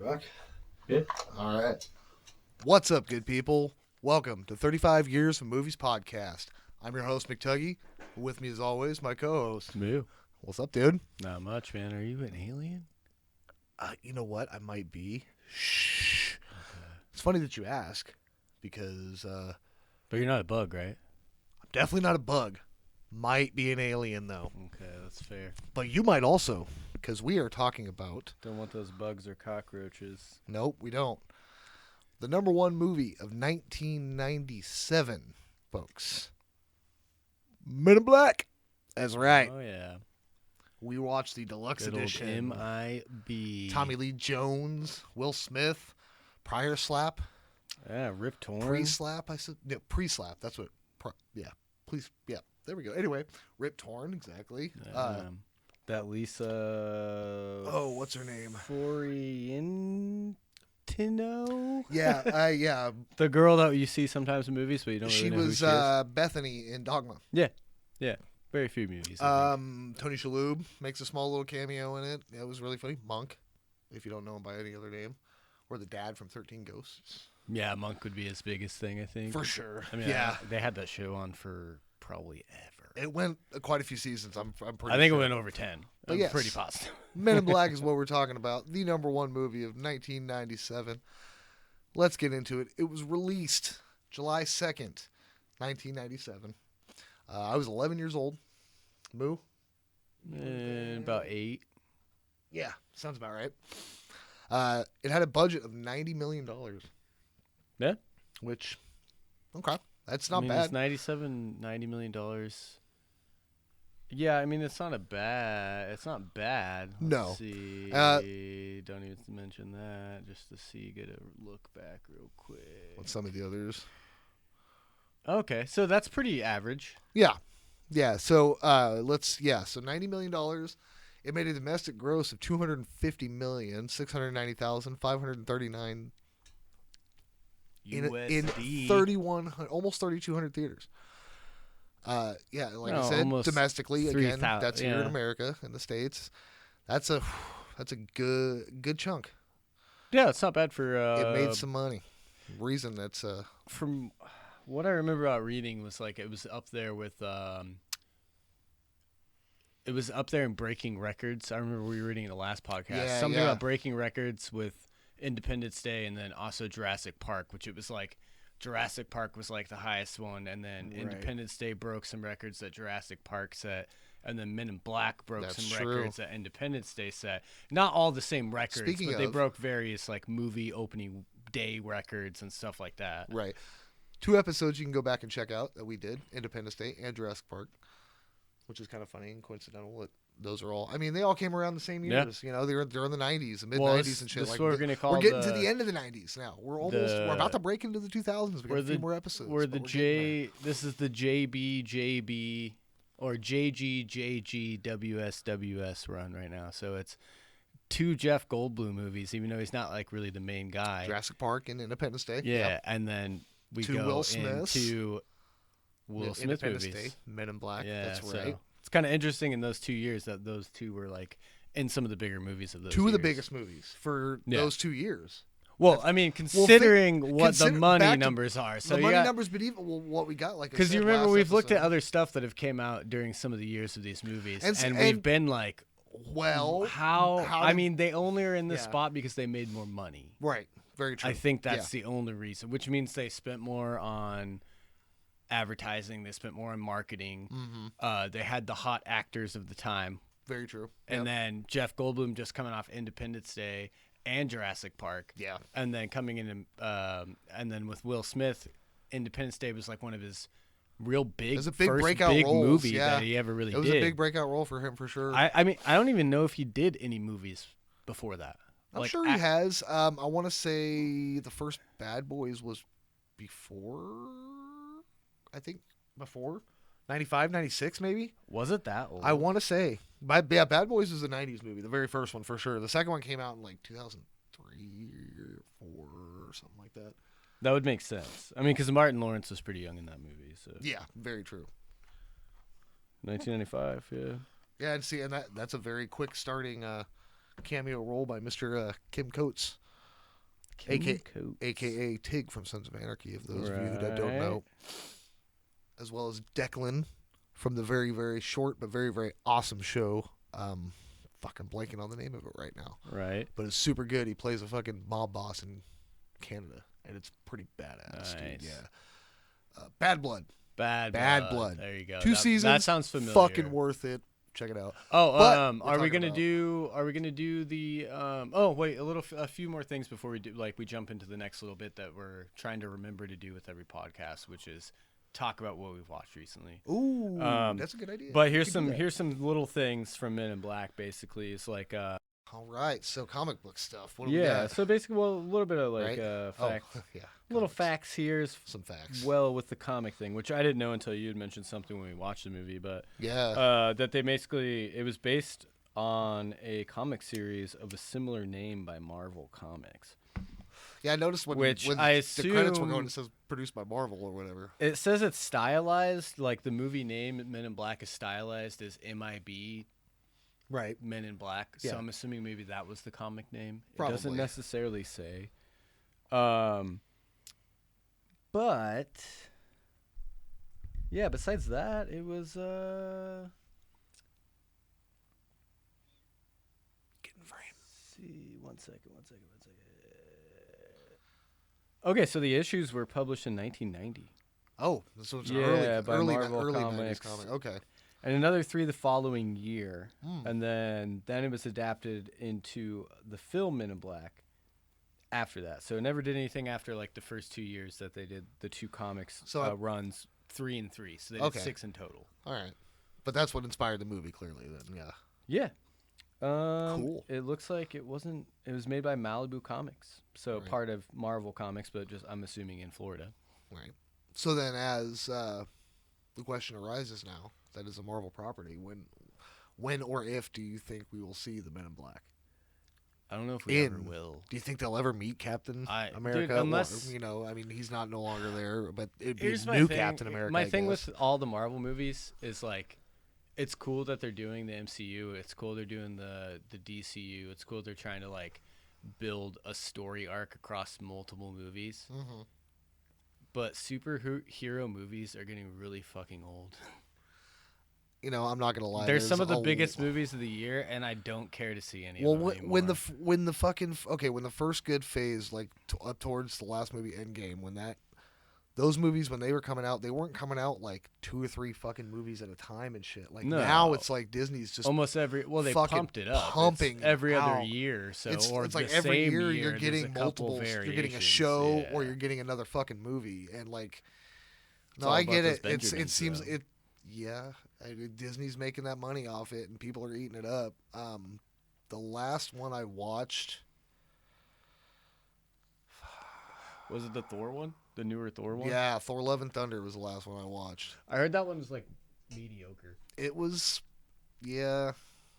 Rock? Yeah. All right. What's up, good people? Welcome to 35 Years of Movies Podcast. I'm your host, McTuggy. With me, as always, my co-host. Moo. What's up, dude? Not much, man. Are you an alien? You know what? I might be. Shh. Okay. It's funny that you ask because But you're not a bug, right? I'm definitely not a bug. Might be an alien, though. Okay, that's fair. But you might also, because we are talking about... Don't want those bugs or cockroaches. Nope, we don't. The number one movie of 1997, folks. Men in Black. That's right. Oh, yeah. We watched the deluxe Good old edition. M.I.B. Tommy Lee Jones, Will Smith, prior slap, Yeah, Rip Torn. pre-slap. I said no, pre-slap. That's what. Please. Yeah. There we go. Anyway, Rip Torn. Exactly. That Lisa. Oh, what's her name? Forientino? Yeah. Yeah. The girl that you see sometimes in movies, but you don't really know who she is. Bethany in Dogma. Yeah. Very few movies. Tony Shalhoub makes a small little cameo in it. It was really funny. Monk, if you don't know him by any other name, or the dad from 13 Ghosts. Yeah, Monk would be his biggest thing, I think. For sure. I mean, yeah. They had that show on for probably ever. It went quite a few seasons. I'm pretty. I think sure. it went over 10. But I'm yes. pretty positive. Men in Black is what we're talking about. The number one movie of 1997. Let's get into it. It was released July 2nd, 1997. I was 11 years old. Moo? About 8. Yeah, sounds about right. It had a budget of $90 million. Yeah. Which, okay, that's not I mean, bad. It's $90 million. Yeah, I mean, it's not bad. No. Let's see. Don't even mention that. Just to see, get a look back real quick. What's some of the others? Okay, so that's pretty average. Yeah. Yeah, so so $90 million. It made a domestic gross of $250,690,539 in 3,100, almost 3,200 theaters. Like I said, domestically, again, that's here in America, in the States. That's a good chunk. Yeah, it's not bad for. It made some money. Reason that's from what I remember about reading was like it was up there with. It was up there in breaking records. I remember we were reading in the last podcast something about breaking records with Independence Day and then also Jurassic Park, which it was like Jurassic Park was like the highest one, and then Independence Day broke some records that Jurassic Park set, and then Men in Black broke records that Independence Day set. Not all the same records, but they broke various like movie opening day records and stuff like that. Right. 2 episodes you can go back and check out that we did, Independence Day and Jurassic Park, which is kind of funny and coincidental that those are all. I mean, they all came around the same years. You know, they're in the 90s, the mid 90s and shit. Like we're getting to the end of the 90s now. We're about to break into the 2000s. We got a few more episodes. This is the JB or JGWS run right now. So it's 2 Jeff Goldblum movies, even though he's not like really the main guy. Jurassic Park and Independence Day. Yeah, and then we go Will Smith. into Will Smith movies. Day, Men in Black. Yeah, that's right. It's kind of interesting in those 2 years that those 2 were like in some of the bigger movies of those 2 years. of the biggest movies for those 2 years. Well, I mean, considering the money numbers are. So the money numbers, but even what we got, like, because you remember we've looked at other stuff that have came out during some of the years of these movies, and we've been like, well, how I mean, they only are in this spot because they made more money. Right. Very true. I think that's the only reason, which means they spent more on advertising, they spent more on marketing. Mm-hmm. They had the hot actors of the time. Very true. And then Jeff Goldblum just coming off Independence Day and Jurassic Park. Yeah. And then coming in, and then with Will Smith, Independence Day was like one of his real big, first big movie that he ever really did. It was a big breakout role for him for sure. I mean, I don't even know if he did any movies before that. I'm sure he has. I want to say the first Bad Boys was before. I think before 95, 96 maybe. Was it that old? I want to say. Bad Boys is a 90s movie, the very first one for sure. The second one came out in like 2003 or 4 or something like that. That would make sense. I mean, because Martin Lawrence was pretty young in that movie. So yeah, very true. 1995, yeah. Yeah, and that's a very quick starting cameo role by Mr. Kim Coates. aka Tig from Sons of Anarchy, if those of you that don't know, as well as Declan from the very, very short but very, very awesome show. Fucking blanking on the name of it right now. Right. But it's super good. He plays a fucking mob boss in Canada, and it's pretty badass, dude. Yeah. Bad Blood. Bad Blood. There you go. 2 seasons. That sounds familiar. Fucking worth it. Check it out. Oh, are we gonna do the? Oh, wait, a few more things before we do. Like, we jump into the next little bit that we're trying to remember to do with every podcast, which is talk about what we've watched recently. Ooh, that's a good idea. But here's some little things from Men in Black. Basically, it's like all right, so comic book stuff. What do we got? So basically, well, a little bit of like facts. Little facts here is some facts. Well, with the comic thing, which I didn't know until you had mentioned something when we watched the movie, but that they basically it was based on a comic series of a similar name by Marvel Comics. Yeah, I noticed when the credits were going, it says produced by Marvel or whatever. It says it's stylized, like the movie name Men in Black is stylized as MIB. Right. Men in Black. Yeah. So I'm assuming maybe that was the comic name. Probably. It doesn't necessarily say. But yeah, besides that, it was getting framed. See, one second. Okay, so the issues were published in 1990. Oh, so it's by early Marvel 90s Comics. comic. Okay. And another 3 the following year. And then it was adapted into the film Men in Black after that. So it never did anything after like the first 2 years that they did the 2 comics runs, 3 and 3. So they did 6 in total. All right. But that's what inspired the movie, clearly, then, yeah. Yeah. Cool. It looks like it was made by Malibu Comics. So part of Marvel Comics, but just I'm assuming in Florida. Right. So then as the question arises now, that is a Marvel property, when or if do you think we will see the Men in Black? I don't know if we ever will. Do you think they'll ever meet Captain America? Dude, unless I mean, he's not no longer there, but it'd be here's a new thing. Captain America. My thing with all the Marvel movies is like, it's cool that they're doing the MCU. It's cool they're doing the DCU. It's cool they're trying to like build a story arc across multiple movies. Mm-hmm. But superhero movies are getting really fucking old. You know, I'm not gonna lie. There's some of the biggest movies of the year, and I don't care to see any of them anymore. when the first good phase, like up towards the last movie, Endgame, those movies when they were coming out, they weren't coming out like 2 or 3 fucking movies at a time and shit. Like now, it's like Disney's just almost they pumped it up, pumping every other year. So it's or like the every same year year you're getting multiple. You're getting a show or you're getting another fucking movie, and like, I get it. It seems. Yeah, Disney's making that money off it, and people are eating it up. The last one I watched was it the Thor one, the newer Thor one? Yeah, Thor: Love and Thunder was the last one I watched. I heard that one was like mediocre. It was, yeah.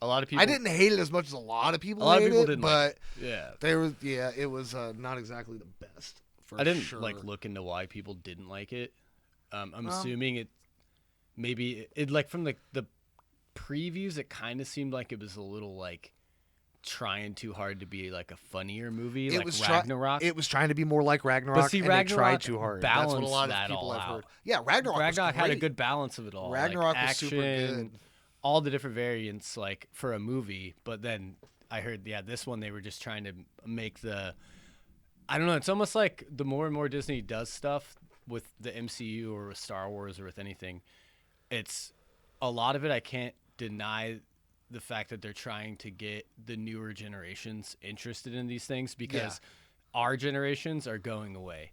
A lot of people. I didn't hate it as much as a lot of people. Didn't, but it was not exactly the best. I didn't like look into why people didn't like it. I'm assuming it. Maybe it like from the previews, it kind of seemed like it was a little like trying too hard to be like a funnier movie, like Ragnarok. It was trying to be more like Ragnarok, but see, and Ragnarok they tried too hard. That's what a lot of people have heard. Yeah, Ragnarok had a good balance of it all. Ragnarok like was super good. All the different variants, like for a movie. But then I heard, this one they were just trying to make the. I don't know. It's almost like the more and more Disney does stuff with the MCU or with Star Wars or with anything. It's a lot of it. I can't deny the fact that they're trying to get the newer generations interested in these things because our generations are going away.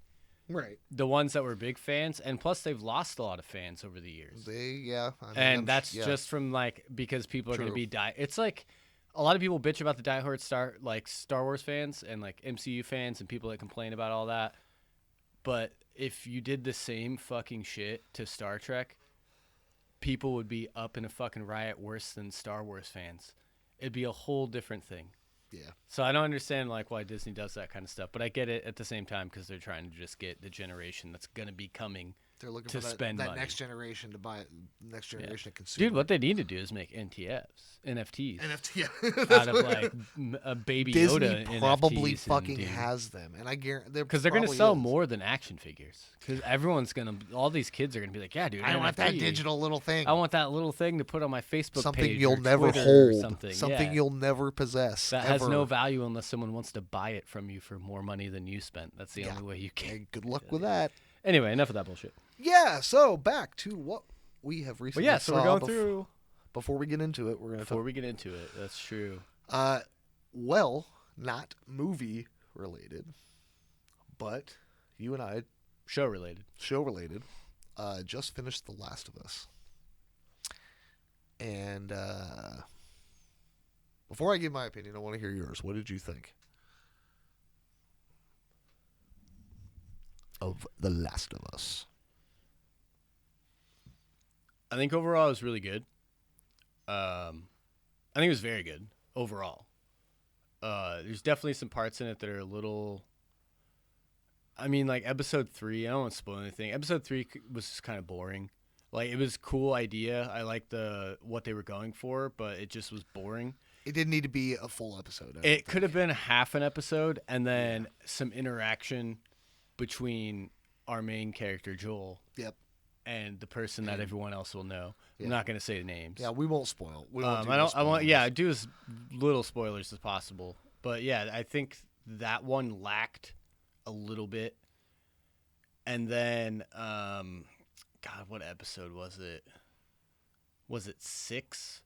Right. The ones that were big fans, and plus they've lost a lot of fans over the years. That's just from like because people are going to be It's like a lot of people bitch about the diehard Star Wars fans and like MCU fans and people that complain about all that. But if you did the same fucking shit to Star Trek, people would be up in a fucking riot worse than Star Wars fans. It'd be a whole different thing. Yeah. So I don't understand like why Disney does that kind of stuff, but I get it at the same time because they're trying to just get the generation that's going to be coming They're looking to for spend that money. next generation to buy it, next generation of consumer. Dude, what they need to do is make NFTs NFT. out of like a Baby Disney Yoda probably NFTs fucking has them, and I guarantee because they're gonna sell more than action figures. Because all these kids are gonna be like, yeah, dude, I NFT. want that digital little thing. I want that little thing to put on my Facebook something page you'll or never Twitter hold, or something you'll never possess. That ever. has no value unless someone wants to buy it from you for more money than you spent. That's the only way you can. Hey, good luck with that. Anyway, enough of that bullshit. Yeah, so back to what we have recently so we're going through. Before we get into it, we're going to Before we get into it, that's true. Well, not movie related, but you and I, show related, just finished The Last of Us. And before I give my opinion, I want to hear yours. What did you think of The Last of Us? I think overall it was really good. I think it was very good overall. There's definitely some parts in it that are a little. I mean, like episode 3. I don't want to spoil anything. Episode 3 was just kind of boring. Like, it was a cool idea. I liked what they were going for, but it just was boring. It didn't need to be a full episode. It could have been half an episode and then some interaction between our main character, Joel. Yep. And the person that everyone else will know. Yeah. I'm not going to say the names. Yeah, we won't spoil. I do as little spoilers as possible. But yeah, I think that one lacked a little bit. And then, God, what episode was it? Was it 6?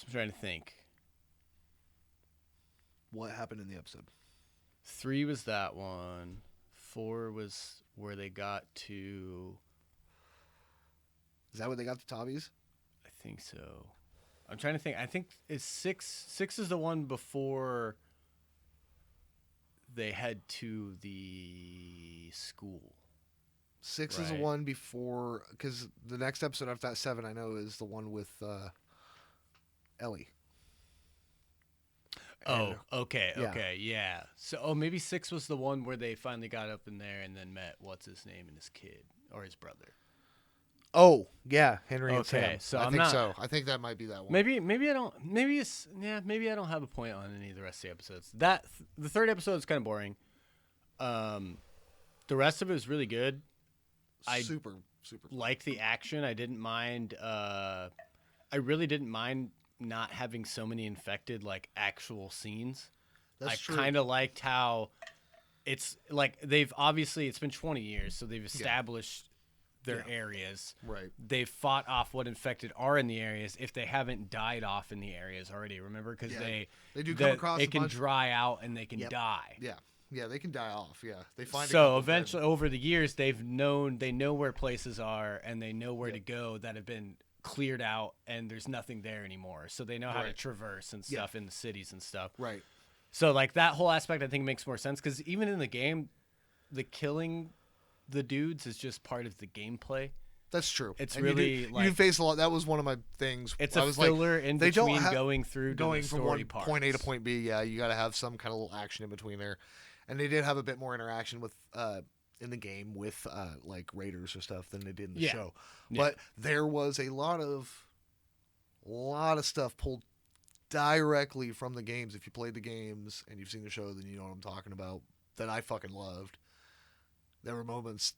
I'm trying to think. What happened in the episode? 3 was that one. 4 was where they got to. Is that where they got the Tobbies? I think so. I'm trying to think. I think it's 6. 6 is the one before they head to the school. 6 is the one before, because the next episode after that, 7, I know, is the one with Ellie. Oh, okay, yeah. So, maybe 6 was the one where they finally got up in there and then met what's his name and his kid or his brother. Oh, yeah, Henry and Sam. Okay, so I think that might be that one. Maybe I don't. Maybe I don't have a point on any of the rest of the episodes. The third episode is kind of boring. The rest of it was really good. Super liked the action. I didn't mind. I really didn't mind not having so many infected like actual scenes. That's true. I kind of liked how it's like it's been 20 years, so they've established their areas. Right. They've fought off what infected are in the areas if they haven't died off in the areas already. Remember, because they do come across. It can dry out and they can die. Yeah, they can die off. Yeah, they find. So eventually, over the years, they know where places are and they know where to go that have been cleared out and there's nothing there anymore. So they know how to traverse and stuff in the cities and stuff. Right. So like that whole aspect, I think makes more sense because even in the game, the killing the dudes is just part of the gameplay. That's true. It's and really you face a lot. That was one of my things. It's a filler in between going from one point A to point B. Yeah, you got to have some kind of little action in between there. And they did have a bit more interaction with in the game with like raiders or stuff than they did in the show. But there was a lot of stuff pulled directly from the games. If you played the games and you've seen the show, then you know what I'm talking about. That I fucking loved. There were moments.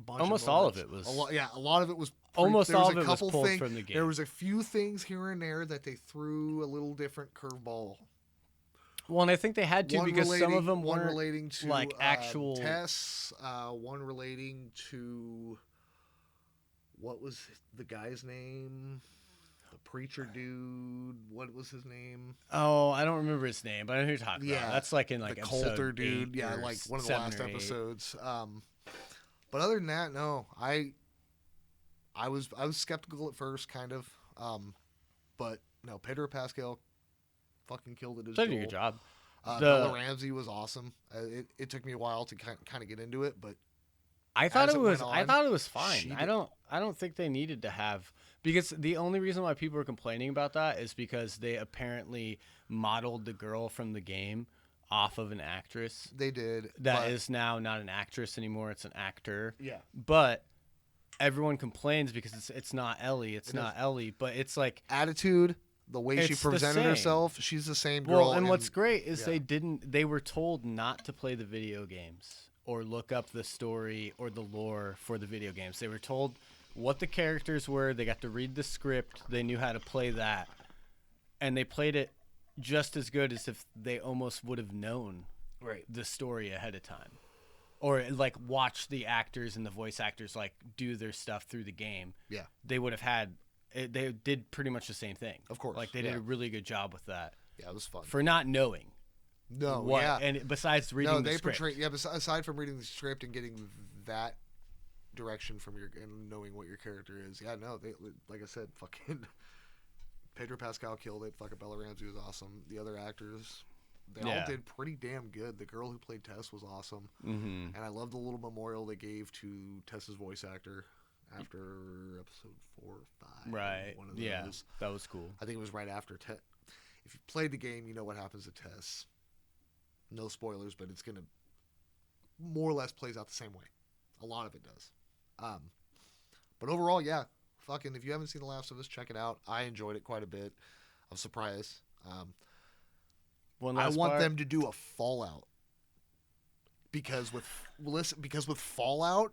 Almost all of it was. A lot of it was. Almost all of it was pulled from the game. There was a few things here and there that they threw a little different curveball. Well, and I think they had to because some of them weren't relating to like actual Tess. One relating to what was the guy's name? The preacher dude. What was his name? Oh, I don't remember his name, but I know who you're talking about. That's like in like the Coulter dude. Yeah, like one of the last episodes. But other than that, no. I was skeptical at first, kind of. But no, Pedro Pascal fucking killed it as Joel. Did a good job. Bella Ramsey was awesome. It took me a while to kind of get into it, but I thought it was fine. I don't think they needed to have, because the only reason why people were complaining about that is because they apparently modeled the girl from the game off of an actress. They did. That is now not an actress anymore. It's an actor. Yeah. But everyone complains because it's not Ellie. It's not Ellie. But it's like attitude, the way she presented herself. She's the same girl. Well, and what's great is they were told not to play the video games or look up the story or the lore for the video games. They were told what the characters were. They got to read the script. They knew how to play that. And they played it just as good as if they almost would have known the story ahead of time. Or like watch the actors and the voice actors like do their stuff through the game. Yeah. They would have had they did pretty much the same thing. Of course. Like they did a really good job with that. Yeah, it was fun. For not knowing. No, what, and besides reading the script. Aside from reading the script and getting that direction from and knowing what your character is. Yeah, no, they, like I said, fucking Pedro Pascal killed it. Fucking Bella Ramsey was awesome. The other actors, they all did pretty damn good. The girl who played Tess was awesome. Mm-hmm. And I love the little memorial they gave to Tess's voice actor after episode 4 or 5. Right. One of those. That was cool. I think it was right after Tess. If you played the game, you know what happens to Tess. No spoilers, but it's going to more or less plays out the same way. A lot of it does. But overall, yeah. Fucking, if you haven't seen The Last of Us, check it out. I enjoyed it quite a bit. I was surprised. I want them to do a Fallout. Because with Fallout,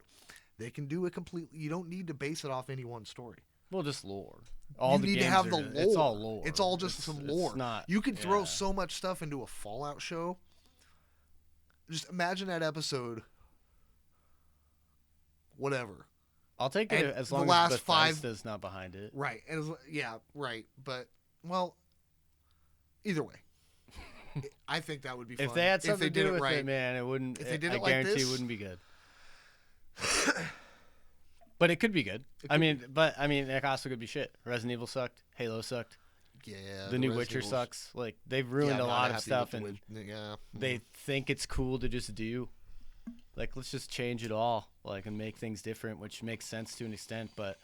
they can do it completely. You don't need to base it off any one story. Well, just lore. You need to have the lore. It's all lore. It's all just some lore. You could throw so much stuff into a Fallout show. Just imagine that episode. Whatever. I'll take it as long as Bethesda's not behind it. Right. Right. But, well, either way. I think that would be fun. If they had something to do with it, man, it wouldn't. If they did it like this, I guarantee it wouldn't be good. But it could be good. It also could be shit. Resident Evil sucked. Halo sucked. Yeah. The new Witcher sucks. Like, they've ruined a lot of stuff, and they think it's cool to just do. Like, let's just change it all, like, and make things different, which makes sense to an extent, but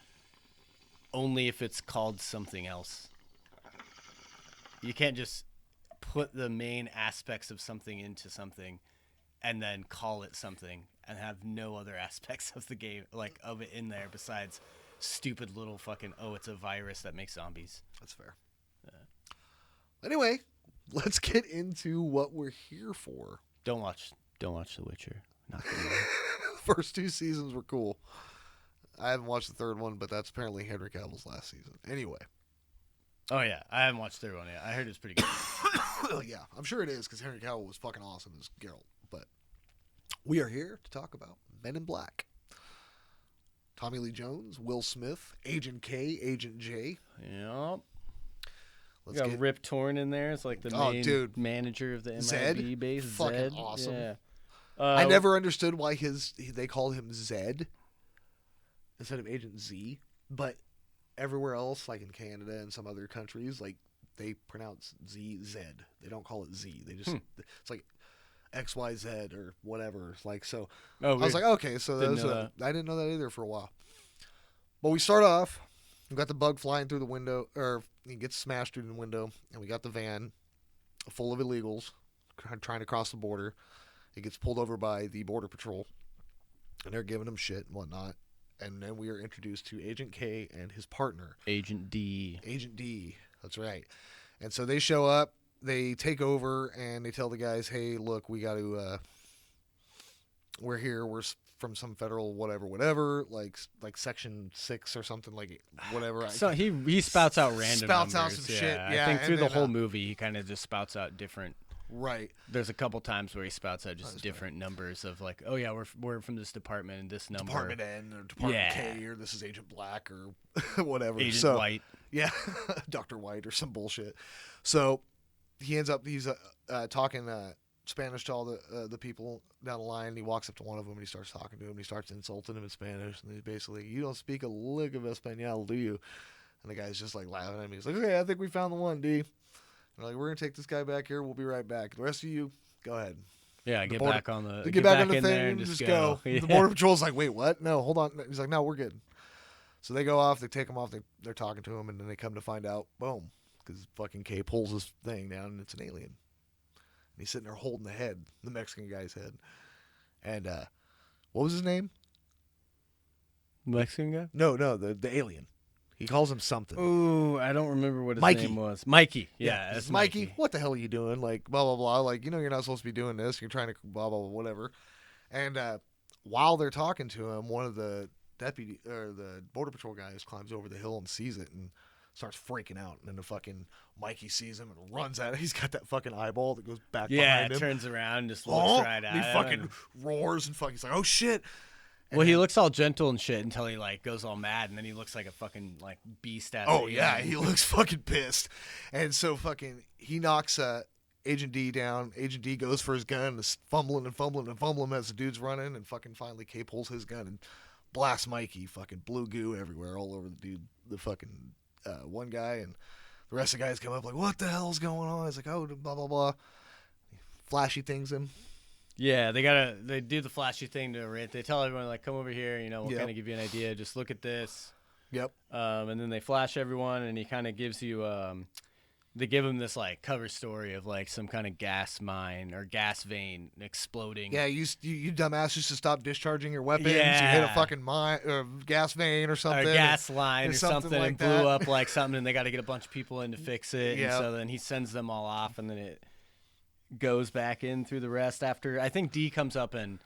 only if it's called something else. You can't just put the main aspects of something into something and then call it something and have no other aspects of the game, like, of it in there besides stupid little fucking, it's a virus that makes zombies. That's fair. Anyway, let's get into what we're here for. Don't watch The Witcher. Not gonna First 2 seasons were cool. I haven't watched the third one, but that's apparently Henry Cavill's last season. Anyway. Oh, yeah. I haven't watched the third one yet. I heard it's pretty good. Yeah, I'm sure it is because Henry Cavill was fucking awesome as Geralt. But we are here to talk about Men in Black. Tommy Lee Jones, Will Smith, Agent K, Agent J. Yep. We got Rip Torn in there. It's like the main manager of the MIB base. Fucking Zed. Awesome. Yeah. I never understood why they called him Zed instead of Agent Z, but everywhere else, like in Canada and some other countries, like they pronounce Zed. They don't call it Z. They just it's like XYZ or whatever. Like so. I was like, okay, so I didn't know that either for a while. But we start off. We got the bug flying through the window, or he gets smashed through the window, and we got the van full of illegals trying to cross the border. He gets pulled over by the Border Patrol, and they're giving him shit and whatnot. And then we are introduced to Agent K and his partner. Agent D. Agent D. That's right. And so they show up, they take over, and they tell the guys, hey, look, we got to, we're here. We're from some federal whatever, like Section 6 or something, like whatever. So he spouts out random numbers. Out some shit. Yeah, I think through the whole movie, he kind of just spouts out different. Right. There's a couple times where he spouts out just different numbers of like, oh yeah, we're from this department and this number. Department N or Department K or this is Agent Black or whatever. Agent White. Yeah, Dr. White or some bullshit. So he's talking Spanish to all the people down the line. He walks up to one of them and he starts talking to him. He starts insulting him in Spanish, and he's basically, you don't speak a lick of Espanol, do you? And the guy's just like laughing at me. He's like, okay, I think we found the one, D. They're like, we're gonna take this guy back here. We'll be right back. The rest of you, go ahead. Yeah, get back on the thing and just go. Yeah. The Border Patrol's like, wait, what? No, hold on. He's like, no, we're good. So they go off. They take him off. They're talking to him, and then they come to find out, boom, because fucking K pulls his thing down, and it's an alien. he's sitting there holding the Mexican guy's head. And what was his name? Mexican guy? No, the alien. He calls him something. Ooh, I don't remember what his Mikey. name was. Mikey. Yeah, it's it's Mikey. What the hell are you doing? Like, blah, blah, blah. Like, you're not supposed to be doing this. You're trying to blah, blah, blah, whatever. And while they're talking to him, one of the the Border Patrol guys climbs over the hill and sees it and starts freaking out. And then the fucking Mikey sees him and runs at it. He's got that fucking eyeball that goes back behind him. Turns around and just looks right at him. He fucking roars and he's like, oh, shit. And well, he looks all gentle and shit until he like goes all mad, and then he looks like a fucking like beast. Oh yeah, he looks fucking pissed, and so he knocks Agent D down. Agent D goes for his gun, is fumbling as the dude's running, and fucking finally K pulls his gun and blasts Mikey. Fucking blue goo everywhere, all over the dude, the fucking one guy, and the rest of the guys come up like, what the hell's going on? He's like, oh, blah blah blah. Flashy things him. Yeah, they do the flashy thing to Rit. They tell everyone like, come over here, we'll kind of give you an idea. Just look at this. Yep. And then they flash everyone, and he kind of gives you they give him this like cover story of like some kind of gas mine or gas vein exploding. Yeah, you dumbass used to stop discharging your weapons. Yeah. You hit a fucking mine or gas vein or something. Or a gas line or something like and that. blew up like something, and they got to get a bunch of people in to fix it. Yep. And so then he sends them all off, and then it goes back in through the rest after. I think D comes up and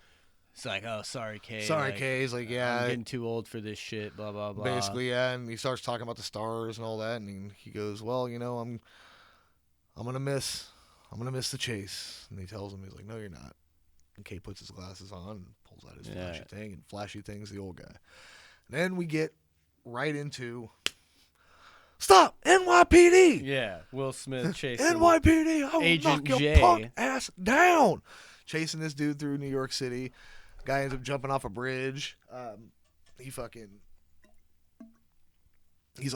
it's like, oh, sorry, K. Sorry, K. He's like, yeah. I'm getting too old for this shit, blah, blah, blah. Basically, yeah. And he starts talking about the stars and all that. And he goes, well, I'm going to miss the chase. And he tells him, he's like, no, you're not. And K puts his glasses on and pulls out his flashy thing. And flashy thing's the old guy. And then we get right into... Stop! NYPD! Yeah, Will Smith chasing NYPD! I will Agent knock your J. punk ass down! Chasing this dude through New York City. Guy ends up jumping off a bridge. He's like,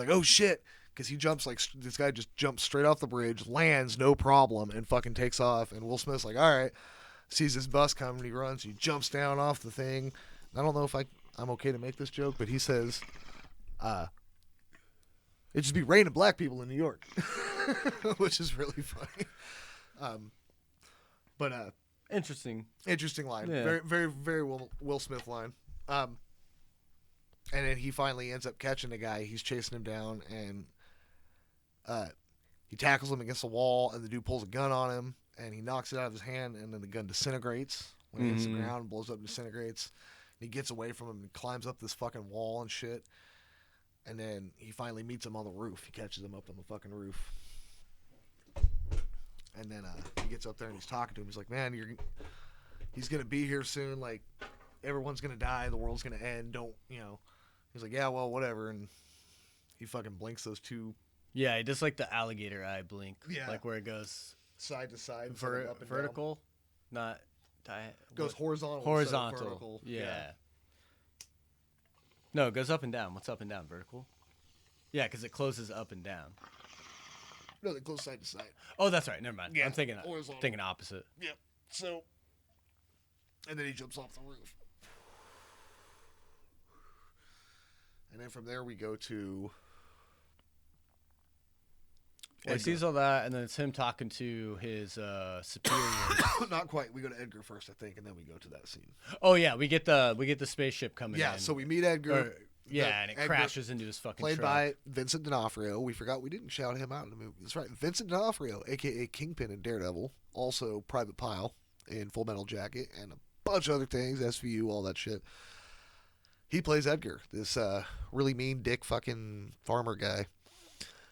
oh shit. Because he jumps this guy just jumps straight off the bridge, lands, no problem, and fucking takes off. And Will Smith's like, all right. Sees this bus coming, he runs, he jumps down off the thing. I don't know if I'm okay to make this joke, but he says, it'd just be raining black people in New York, which is really funny. Interesting line. Yeah. Very, very, very Will Smith line. And then he finally ends up catching the guy. He's chasing him down, and he tackles him against the wall, and the dude pulls a gun on him, and he knocks it out of his hand, and then the gun disintegrates. When it hits the ground, blows up, disintegrates. And he gets away from him and climbs up this fucking wall and shit. And then he finally meets him on the roof. He catches him up on the fucking roof. And then he gets up there and he's talking to him. He's like, man, he's going to be here soon. Like, everyone's going to die. The world's going to end. Don't. He's like, yeah, well, whatever. And he fucking blinks those two. Yeah, he does like the alligator eye blink. Yeah. Like where it goes side to side. Up and vertical. Down. Not. Goes horizontal. Horizontal. Vertical. Yeah. No, it goes up and down. What's up and down? Vertical? Yeah, because it closes up and down. No, they close side to side. Oh, that's right. Never mind. Yeah, I'm thinking opposite. Yep. So, and then he jumps off the roof. And then from there we go to... Well, he sees all that, and then it's him talking to his superior. Not quite. We go to Edgar first, I think, and then we go to that scene. Oh yeah, we get the spaceship coming in. Yeah, so we meet Edgar. And it crashes into his fucking played truck. by Vincent D'Onofrio. We forgot we didn't shout him out in the movie. That's right, Vincent D'Onofrio, a.k.a. Kingpin in Daredevil, also Private Pile in Full Metal Jacket, and a bunch of other things, SVU, all that shit. He plays Edgar, this really mean dick fucking farmer guy.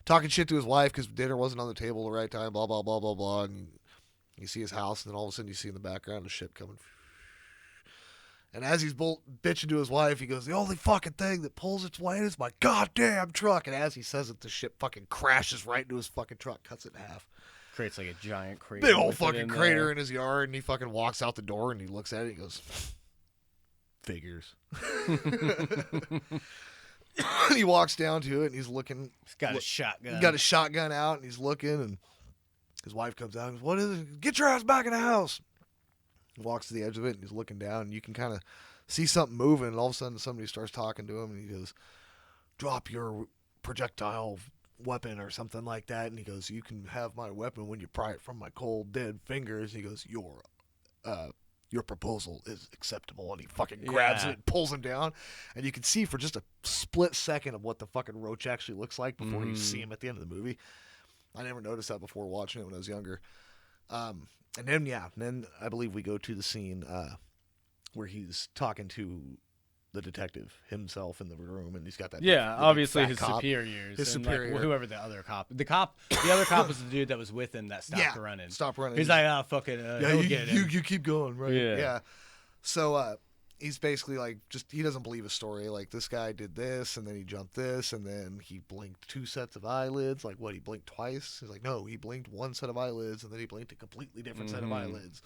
Talking shit to his wife because dinner wasn't on the table at the right time, blah, blah, blah, blah, blah. And you see his house, and then all of a sudden you see in the background a ship coming. And as he's bitching to his wife, he goes, the only fucking thing that pulls its weight is my goddamn truck. And as he says it, the ship fucking crashes right into his fucking truck, cuts it in half. Creates like a giant crater. Big old fucking crater in his yard, and he fucking walks out the door, and he looks at it, and he goes, figures. He walks down to it, and he's looking. He's got a shotgun. He's got a shotgun out, and he's looking, and his wife comes out and goes, what is it? Get your ass back in the house. He walks to the edge of it, and he's looking down, and you can kind of see something moving, and all of a sudden somebody starts talking to him, and he goes, drop your projectile weapon or something like that. And he goes, you can have my weapon when you pry it from my cold, dead fingers. And he goes, your proposal is acceptable. And he fucking grabs it and pulls him down. And you can see for just a split second of what the fucking roach actually looks like before you see him at the end of the movie. I never noticed that before watching it when I was younger. And then I believe we go to the scene where he's talking to the detective himself in the room, and he's got that. Yeah, obviously his cop, superiors. his and superior, like, whoever the other cop. The other cop was the dude that was with him that stopped running. Stopped running. He's like, oh, fucking, he'll get him. You keep going, right? Yeah. So he's basically like, he doesn't believe his story. Like, this guy did this, and then he jumped this, and then he blinked 2 sets of eyelids. Like, what, he blinked twice? He's like, no, he blinked 1 set of eyelids, and then he blinked a completely different set of eyelids.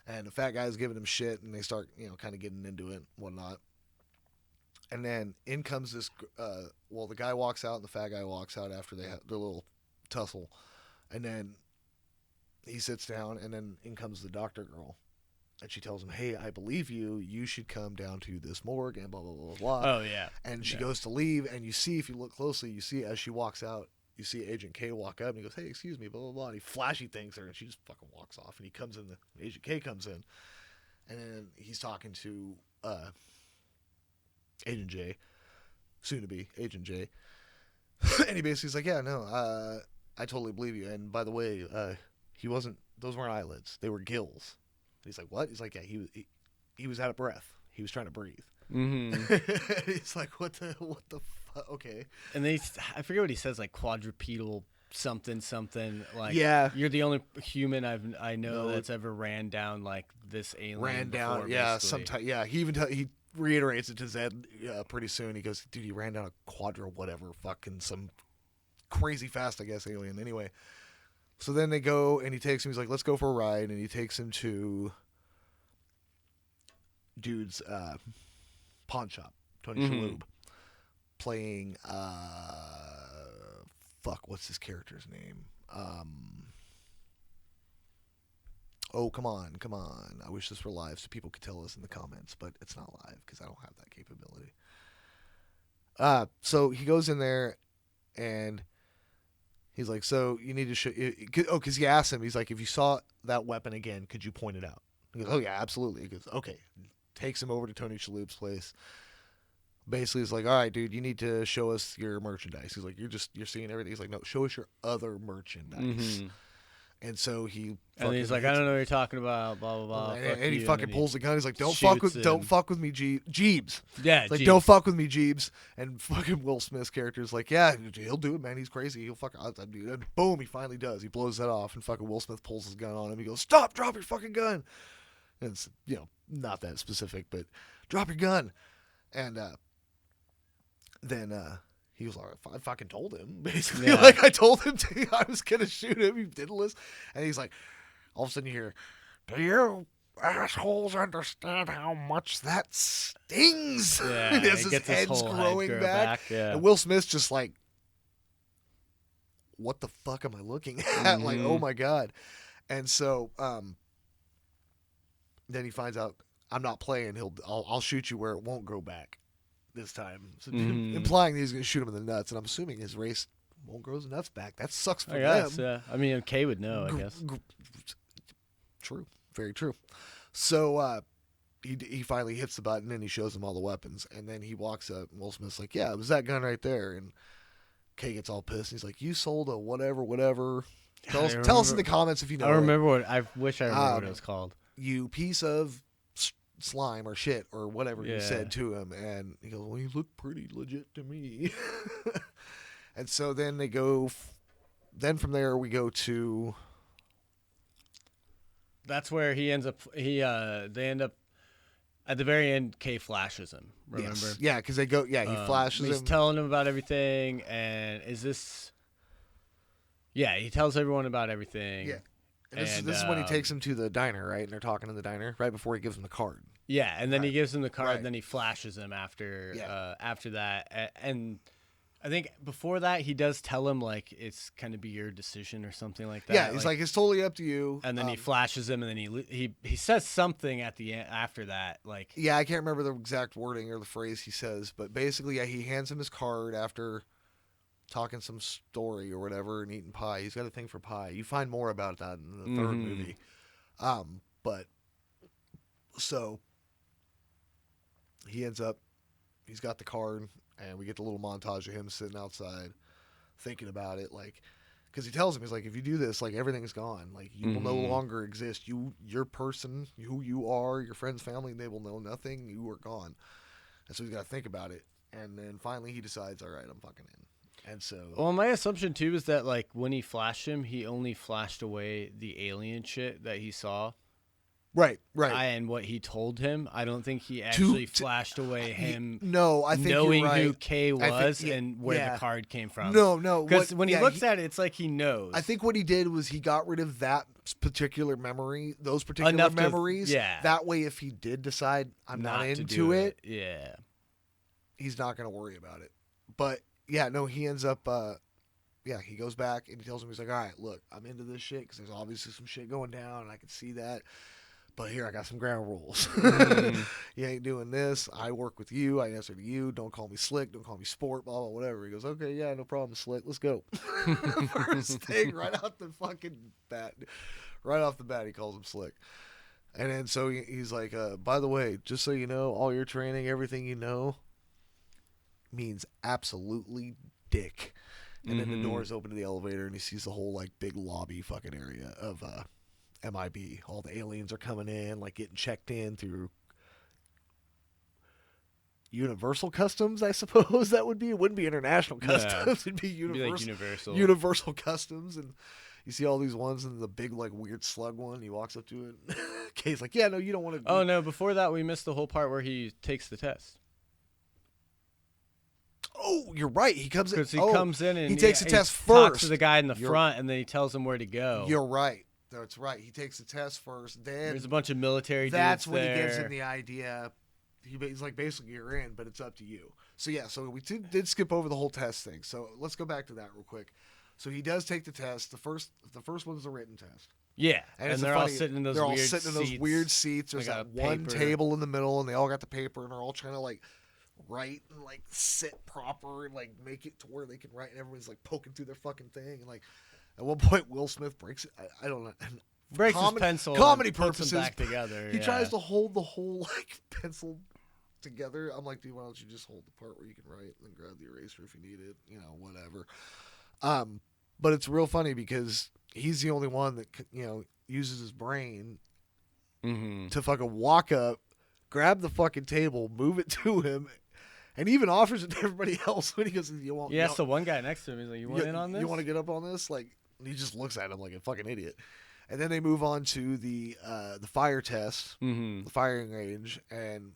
And the fat guy's giving him shit, and they start, kind of getting into it and whatnot. And then in comes this, the guy walks out and the fat guy walks out after they have their little tussle. And then he sits down, and then in comes the doctor girl. And she tells him, hey, I believe you. You should come down to this morgue and blah, blah, blah, blah. Oh, yeah. And she goes to leave, and you see, if you look closely, you see as she walks out, you see Agent K walk up, and he goes, hey, excuse me, blah, blah, blah. And he flashy things her, and she just fucking walks off. And he comes in, Agent K comes in, and then he's talking to Agent J, soon to be Agent J. And he basically is like, yeah, no, I totally believe you. And by the way, those weren't eyelids. They were gills. And he's like, what? He's like, yeah, he was out of breath. He was trying to breathe. Mm-hmm. He's like, what the fuck? Okay. And I forget what he says, like quadrupedal something. Like, yeah, you're the only human I know that's ever ran down like this alien. Ran down, before, yeah. basically. Sometimes, yeah. He reiterates it to Zed pretty soon. He goes, dude, he ran down a quadra whatever, fucking some crazy fast, I guess, alien. Anyway, so then they go, and he takes him. He's like, let's go for a ride, and he takes him to dude's pawn shop, Tony Shalhoub, playing what's his character's name? Oh, come on. I wish this were live so people could tell us in the comments, but it's not live because I don't have that capability. So he goes in there, and he's like, so you need to show... because he asked him, he's like, if you saw that weapon again, could you point it out? He goes, oh, yeah, absolutely. He goes, okay. Takes him over to Tony Shalhoub's place. Basically, he's like, all right, dude, you need to show us your merchandise. He's like, you're seeing everything. He's like, no, show us your other merchandise. And so he's like, I don't know what you're talking about, blah blah blah. And he fucking pulls the gun. He's like, don't fuck with me, Jeebs. Yeah, it's like, don't fuck with me, Jeebs. And fucking Will Smith's character is like, yeah, he'll do it, man. He's crazy. He'll fuck out that dude. And boom, he finally does. He blows that off, and fucking Will Smith pulls his gun on him. He goes, stop, drop your fucking gun. And it's not that specific, but drop your gun. And then he was like, I fucking told him, basically. Yeah. Like, I told him I was going to shoot him. He didn't listen. And he's like, all of a sudden you hear, do you assholes understand how much that stings? Yeah, as his head's growing back. Yeah. And Will Smith's just like, what the fuck am I looking at? Like, oh my God. And so then he finds out, I'm not playing. I'll shoot you where it won't grow back this time. So implying that he's going to shoot him in the nuts. And I'm assuming his race won't grow his nuts back. That sucks for them. Yeah. I mean, Kay would know, I guess. True. Very true. So he finally hits the button, and he shows him all the weapons. And then he walks up, and Will Smith's like, yeah, it was that gun right there. And Kay gets all pissed. He's like, you sold a whatever. Tell us in the comments if you know. I wish I remember what it was called. You piece of slime or shit or whatever you said to him. And he goes, well, you look pretty legit to me. And so then they go, then from there we go to. That's where he ends up, they end up, at the very end, Kay flashes him, remember? Yes. Yeah, because they go, he flashes him. He's telling him about everything, and he tells everyone about everything. Yeah. And this is when he takes him to the diner, right? And they're talking in the diner right before he gives him the card. Yeah, and then he gives him the card, and then he flashes him after that. And I think before that, he does tell him, like, it's kind of be your decision or something like that. Yeah, he's like, it's totally up to you. And then he flashes him, and then he says something at the end after that. Like, yeah, I can't remember the exact wording or the phrase he says, but basically, he hands him his card after talking some story or whatever and eating pie. He's got a thing for pie. You find more about that in the third movie. But so he ends up, he's got the card, and we get the little montage of him sitting outside thinking about it, like, because he tells him, he's like, if you do this, like, everything's gone. Like, you will no longer exist. Your person, who you are, your friends, family, they will know nothing. You are gone. And so he's got to think about it. And then finally he decides, all right, I'm fucking in. And so... Well, my assumption, too, is that, like, when he flashed him, he only flashed away the alien shit that he saw. Right. And what he told him, I don't think he actually flashed away him. I think knowing you're right. who Kay was and where the card came from. No. Because when he looks at it, it's like he knows. I think what he did was he got rid of that particular memory, those particular memories. That way, if he did decide I'm not into it, he's not going to worry about it. But yeah, no, he ends up. He goes back and he tells him, he's like, all right, look, I'm into this shit because there's obviously some shit going down and I can see that. But here, I got some ground rules. You ain't doing this. I work with you. I answer to you. Don't call me Slick. Don't call me Sport. Blah, blah, whatever. He goes, okay, yeah, no problem, Slick. Let's go. First thing, right out the fucking bat. Right off the bat, he calls him Slick. And then so he's like, by the way, just so you know, all your training, everything you know, means absolutely dick. And then the doors open to the elevator, and he sees the whole, like, big lobby fucking area of MIB. All the aliens are coming in, like, getting checked in through Universal Customs, I suppose that would be. It wouldn't be International Customs. It'd be Universal Customs. And you see all these ones, and the big, like, weird slug one. He walks up to it. Kay's like, yeah, no, you don't want to do Oh, no, before that, we missed the whole part where he takes the test. Oh, you're right. He comes in. Because he comes in and he takes the test first. Talks to the guy in the front, and then he tells him where to go. You're right. That's right. He takes the test first. Then there's a bunch of military that's dudes when there. He gives him the idea. He's like, basically, you're in, but it's up to you. So yeah, so we did skip over the whole test thing. So let's go back to that real quick. So he does take the test. The first one's a written test. Yeah, and they're all sitting in those weird seats. There's that one table in the middle, and they all got the paper, and they're all trying to, like, write and, like, sit proper and, like, make it to where they can write, and everyone's, like, poking through their fucking thing. And, like, at one point, Will Smith breaks it. I don't know. Breaks his pencil. Comedy and puts purposes. Them back together. He tries to hold the whole, like, pencil together. I'm like, dude, why don't you just hold the part where you can write and then grab the eraser if you need it? You know, whatever. But it's real funny because he's the only one that, you know, uses his brain to fucking walk up, grab the fucking table, move it to him, and even offers it to everybody else when he goes, you want? Yeah, so one guy next to him, he's like, you want in on this? You want to get up on this? Like, he just looks at him like a fucking idiot. And then they move on to the fire test, the firing range, and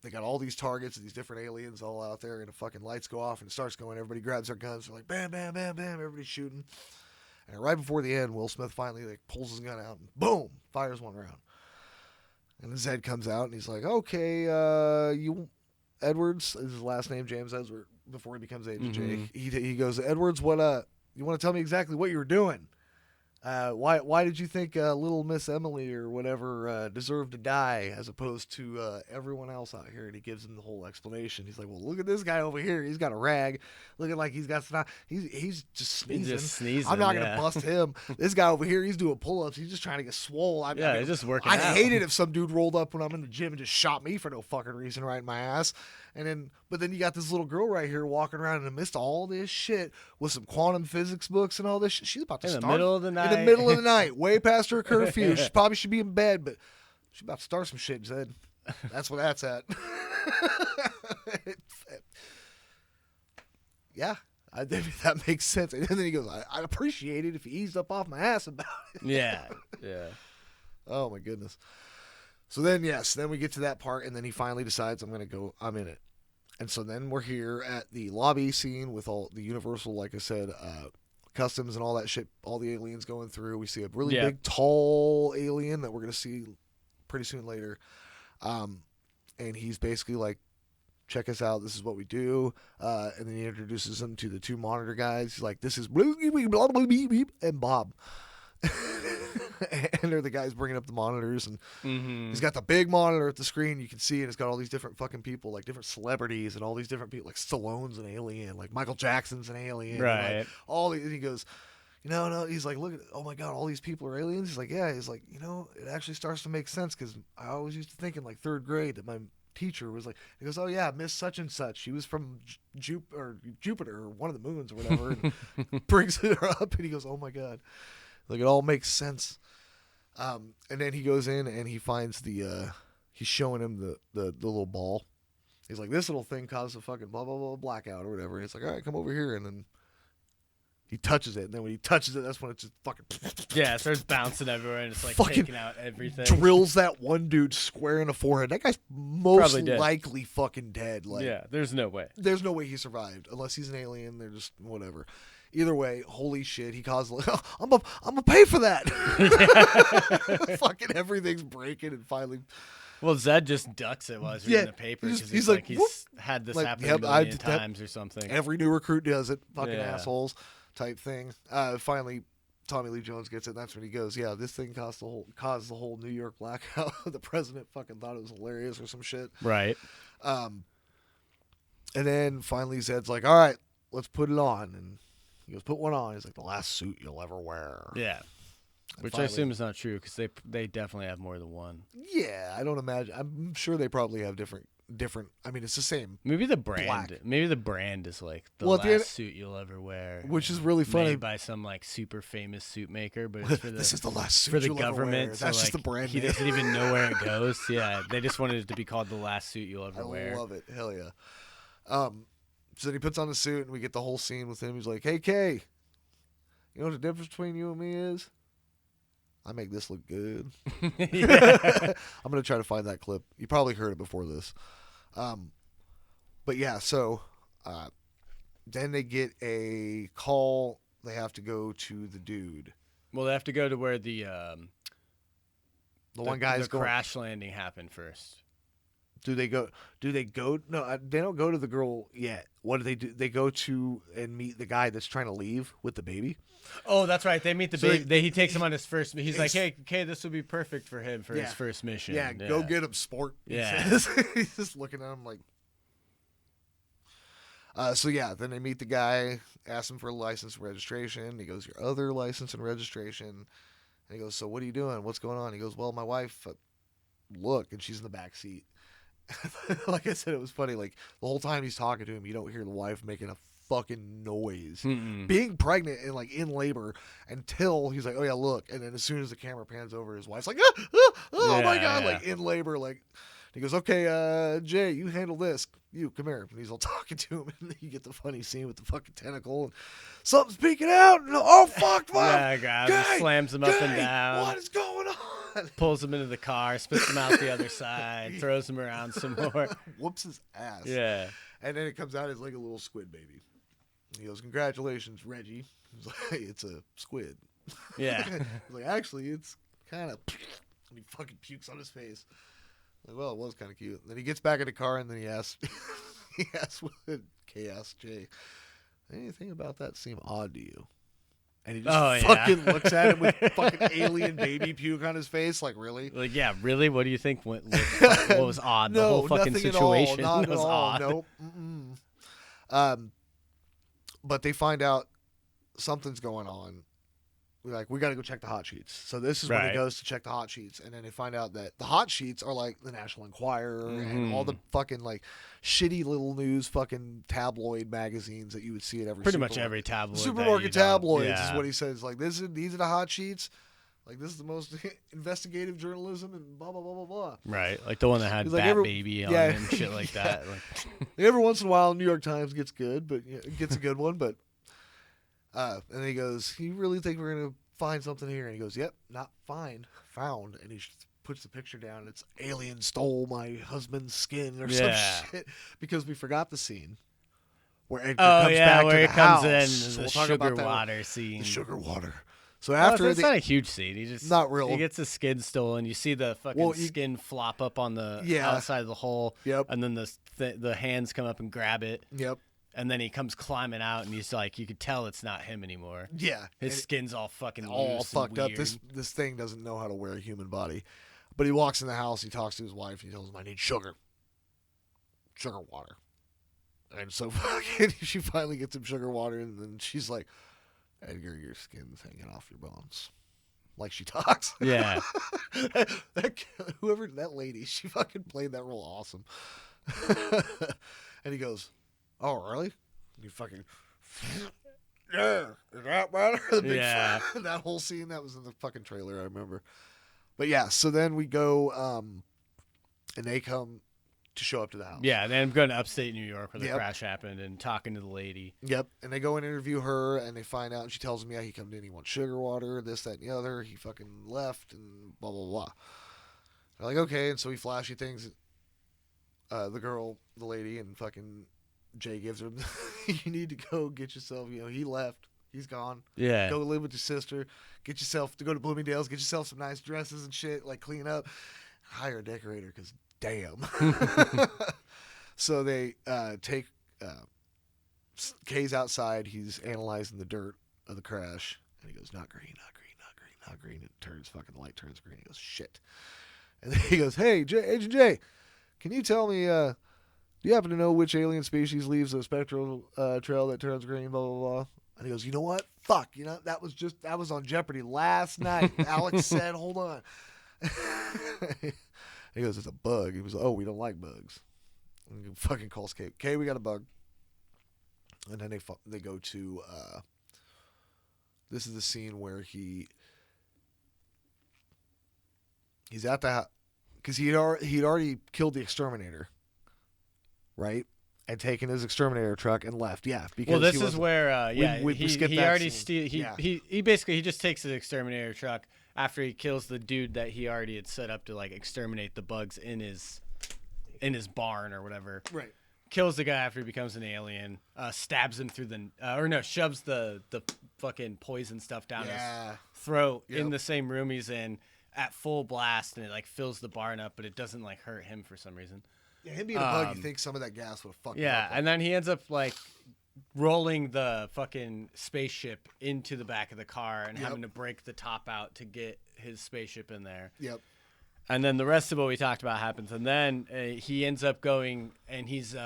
they got all these targets and these different aliens all out there, and the fucking lights go off and it starts going. Everybody grabs their guns. They're like, bam, bam, bam, bam. Everybody's shooting. And right before the end, Will Smith finally, like, pulls his gun out and boom, fires one round. And then Zed comes out and he's like, okay, you Edwards, is his last name, James Edwards, before he becomes Agent J. He goes, Edwards, what you want to tell me exactly what you were doing? Why did you think little Miss Emily or whatever deserved to die as opposed to everyone else out here? And he gives him the whole explanation. He's like, well, look at this guy over here. He's got a rag, looking like he's got snot. He's just sneezing. I'm not gonna bust him. This guy over here, he's doing pull-ups. He's just trying to get swole. He's just working. I'd hate it if some dude rolled up when I'm in the gym and just shot me for no fucking reason right in my ass. But then you got this little girl right here walking around in the midst of all this shit with some quantum physics books and all this shit. She's about to start in the middle of the night. In the middle of the night, way past her curfew. She probably should be in bed, but she's about to start some shit, Zed. That's where that's at. Yeah, I think that makes sense. And then he goes, I'd appreciate it if you eased up off my ass about it. Yeah. Oh, my goodness. So then, then we get to that part, and then he finally decides, I'm in it. And so then we're here at the lobby scene with all the Universal, like I said, customs and all that shit, all the aliens going through. We see a really big, tall alien that we're going to see pretty soon later. And he's basically like, check us out. This is what we do. And then he introduces them to the two monitor guys. He's like, this is blah, blah, blah, blah, blah, and Bob. And they're the guys bringing up the monitors, and Mm-hmm. he's got the big monitor at the screen. You can see, and it's got all these different fucking people, like different celebrities, and all these different people, like Stallone's an alien, like Michael Jackson's an alien, Right. And like all these, and he goes, no. He's like, look at, oh my god, all these people are aliens. He's like, yeah. He's like, it actually starts to make sense because I always used to think in like third grade that my teacher was like, he goes, oh yeah, Miss such and such. She was from Jupiter or one of the moons or whatever. And brings her up, and he goes, oh my god, like it all makes sense. And then he goes in and he finds he's showing him the little ball. He's like, this little thing caused a fucking blah blah blah blackout or whatever. And he's like, all right, come over here, and then he touches it, and then when he touches it, that's when it's just fucking it starts bouncing everywhere, and it's like fucking taking out everything. drills that one dude square in the forehead. That guy's most Probably dead. likely fucking dead. Like, Yeah, there's no way. there's no way he survived unless he's an alien. They're just whatever. Either way, holy shit, he caused. I'm gonna pay for that. Fucking everything's breaking, and finally. Well, Zed just ducks it while he's reading the paper because he's like, he's had this like, happen yep, a million times or something. Every new recruit does it. Fucking Yeah. assholes type thing. Finally, Tommy Lee Jones gets it. And that's when he goes, yeah, this thing caused the whole New York blackout. The president fucking thought it was hilarious or some shit. Right. And then finally Zed's like, all right, let's put it on. And he goes, put one on. He's like, the last suit you'll ever wear. Yeah. And Which finally, I assume is not true because they definitely have more than one. Yeah, I don't imagine. I'm sure they probably have different. I mean, it's the same. Maybe the brand. Black. Maybe the brand is like the Well, at the last end- suit you'll ever wear, Which is really funny. made by some like super famous suit maker, but it's for the This is the last suit for the you'll ever wear. government. So That's like, just the brand he name. doesn't even know where it goes. Yeah, they just wanted it to be called the last suit you'll ever I wear. love it. Hell yeah. So then he puts on the suit, and we get the whole scene with him. He's like, hey, Kay, you know what the difference between you and me is? I make this look good. Yeah. I'm going to try to find that clip. You probably heard it before this. But yeah, so then they get a call. They have to go to the dude. Well, they have to go to where the one guy's the going. crash landing happened first. Do they go? No, they don't go to the girl yet. What do they do? They go to and meet the guy that's trying to leave with the baby. Oh, that's right. They meet the So baby. He takes him on his first. He's like, It's- "Hey, this would be perfect for him for his first mission." Yeah, go get him, sport. he Yeah. says. He's just looking at him like. So yeah, then they meet the guy, ask him for a license and registration. He goes, your other license and registration. And he goes, so what are you doing? What's going on? He goes, well, my wife, look, and she's in the back seat. Like I said, it was funny. Like the whole time he's talking to him, you don't hear the wife making a fucking noise, being pregnant and like in labor until he's like, oh yeah, look. And then as soon as the camera pans over, his wife's like, oh my god, Yeah. like in labor, like. He goes, okay, Jay, you handle this. You, come here. And he's all talking to him, and then you get the funny scene with the fucking tentacle, and something's peeking out, and oh, fuck, Yeah, grabs him, Guy, slams him up and Guy, down, what is going on? pulls him into the car, spits him out the other side, throws him around some more. Whoops his ass. Yeah. And then it comes out as like a little squid baby. And he goes, congratulations, Reggie. He's like, hey, it's a squid. Yeah. He's like, actually, it's kind of... And he fucking pukes on his face. Like, well, it was kind of cute. And then he gets back in the car, and then he asks, Kay asks Jay, anything about that seem odd to you? And he just fucking looks at him with fucking alien baby puke on his face. Like, really? Like, yeah, really? What do you think what was odd? The whole fucking nothing situation at all. Not was at all. odd. Nope. But they find out something's going on. We're like, we got to go check the hot sheets. So this is when he Right. goes to check the hot sheets, and then they find out that the hot sheets are like the National Enquirer and all the fucking like shitty little news fucking tabloid magazines that you would see at every Pretty much supermarket. every tabloid. Supermarket that you know. tabloids Yeah. is what he says. Like, these are the hot sheets. Like, this is the most investigative journalism and blah blah blah blah blah. Right, like the one that had He's like, Bat every- Baby on yeah. it and shit like that. Like, Every once in a while, New York Times gets good, but gets a good one. But and then he goes, "You really think we're gonna find something here?" And he goes, "Yep, not find, found." And he puts the picture down. And it's alien stole my husband's skin or some Yeah. shit because we forgot the scene where Edgar oh comes yeah, back where to he the comes house. in So the we'll talk sugar about that. water scene. The sugar water. So Well, after it's not a huge scene. He just Not real. He gets his skin stolen. You see the fucking Well, skin flop up on the Yeah. outside of the hole. Yep. And then the hands come up and grab it. Yep. And then he comes climbing out, and he's like, you could tell it's not him anymore. Yeah. His skin's all fucking all loose fucked and up. weird. This thing doesn't know how to wear a human body. But he walks in the house, he talks to his wife, and he tells him, I need sugar. Sugar water. And so she finally gets him sugar water, and then she's like, Edgar, your skin's hanging off your bones. Like she talks. Yeah. Whoever that lady, she fucking played that role awesome. And he goes, oh, really? And he fucking, yeah, is that better? The big that whole scene, that was in the fucking trailer, I remember. But yeah, so then we go, and they come to show up to the house. Yeah, and then I'm going to upstate New York where the crash happened and talking to the lady. Yep, and they go and interview her, and they find out, and she tells them, yeah, he come in, he wants sugar water, this, that, and the other. He fucking left, and blah, blah, blah. They're like, okay, and so he flashy things. The girl, the lady, and fucking Jay gives her, you need to go get yourself, he left. He's gone. Yeah. Go live with your sister. Get yourself to go to Bloomingdale's. Get yourself some nice dresses and shit. Like clean up. Hire a decorator because damn. So they take Kay's outside. He's analyzing the dirt of the crash, and he goes, "Not green, not green, not green, not green." It turns fucking the light turns green. He goes, "Shit." And then he goes, "Hey, Agent J, can you tell me? Do you happen to know which alien species leaves a spectral trail that turns green? Blah blah blah." And he goes, you know what? Fuck. That was on Jeopardy last night. Alex said, hold on. He goes, it's a bug. He was like, oh, we don't like bugs. And he fucking calls Kay. Kay, we got a bug. And then they go to, this is the scene where he's at the house. Because he'd already killed the exterminator. Right? And taken his exterminator truck and left. Yeah, because this is where he already he basically just takes his exterminator truck after he kills the dude that he already had set up to like exterminate the bugs in his barn or whatever. Right. Kills the guy after he becomes an alien. Stabs him through shoves the fucking poison stuff down his throat in the same room he's in at full blast, and it like fills the barn up, but it doesn't like hurt him for some reason. Yeah, him being a bug, you think some of that gas would have fucked him up. Yeah, and then he ends up like rolling the fucking spaceship into the back of the car and having to break the top out to get his spaceship in there. Yep. And then the rest of what we talked about happens, and then he ends up going, and he's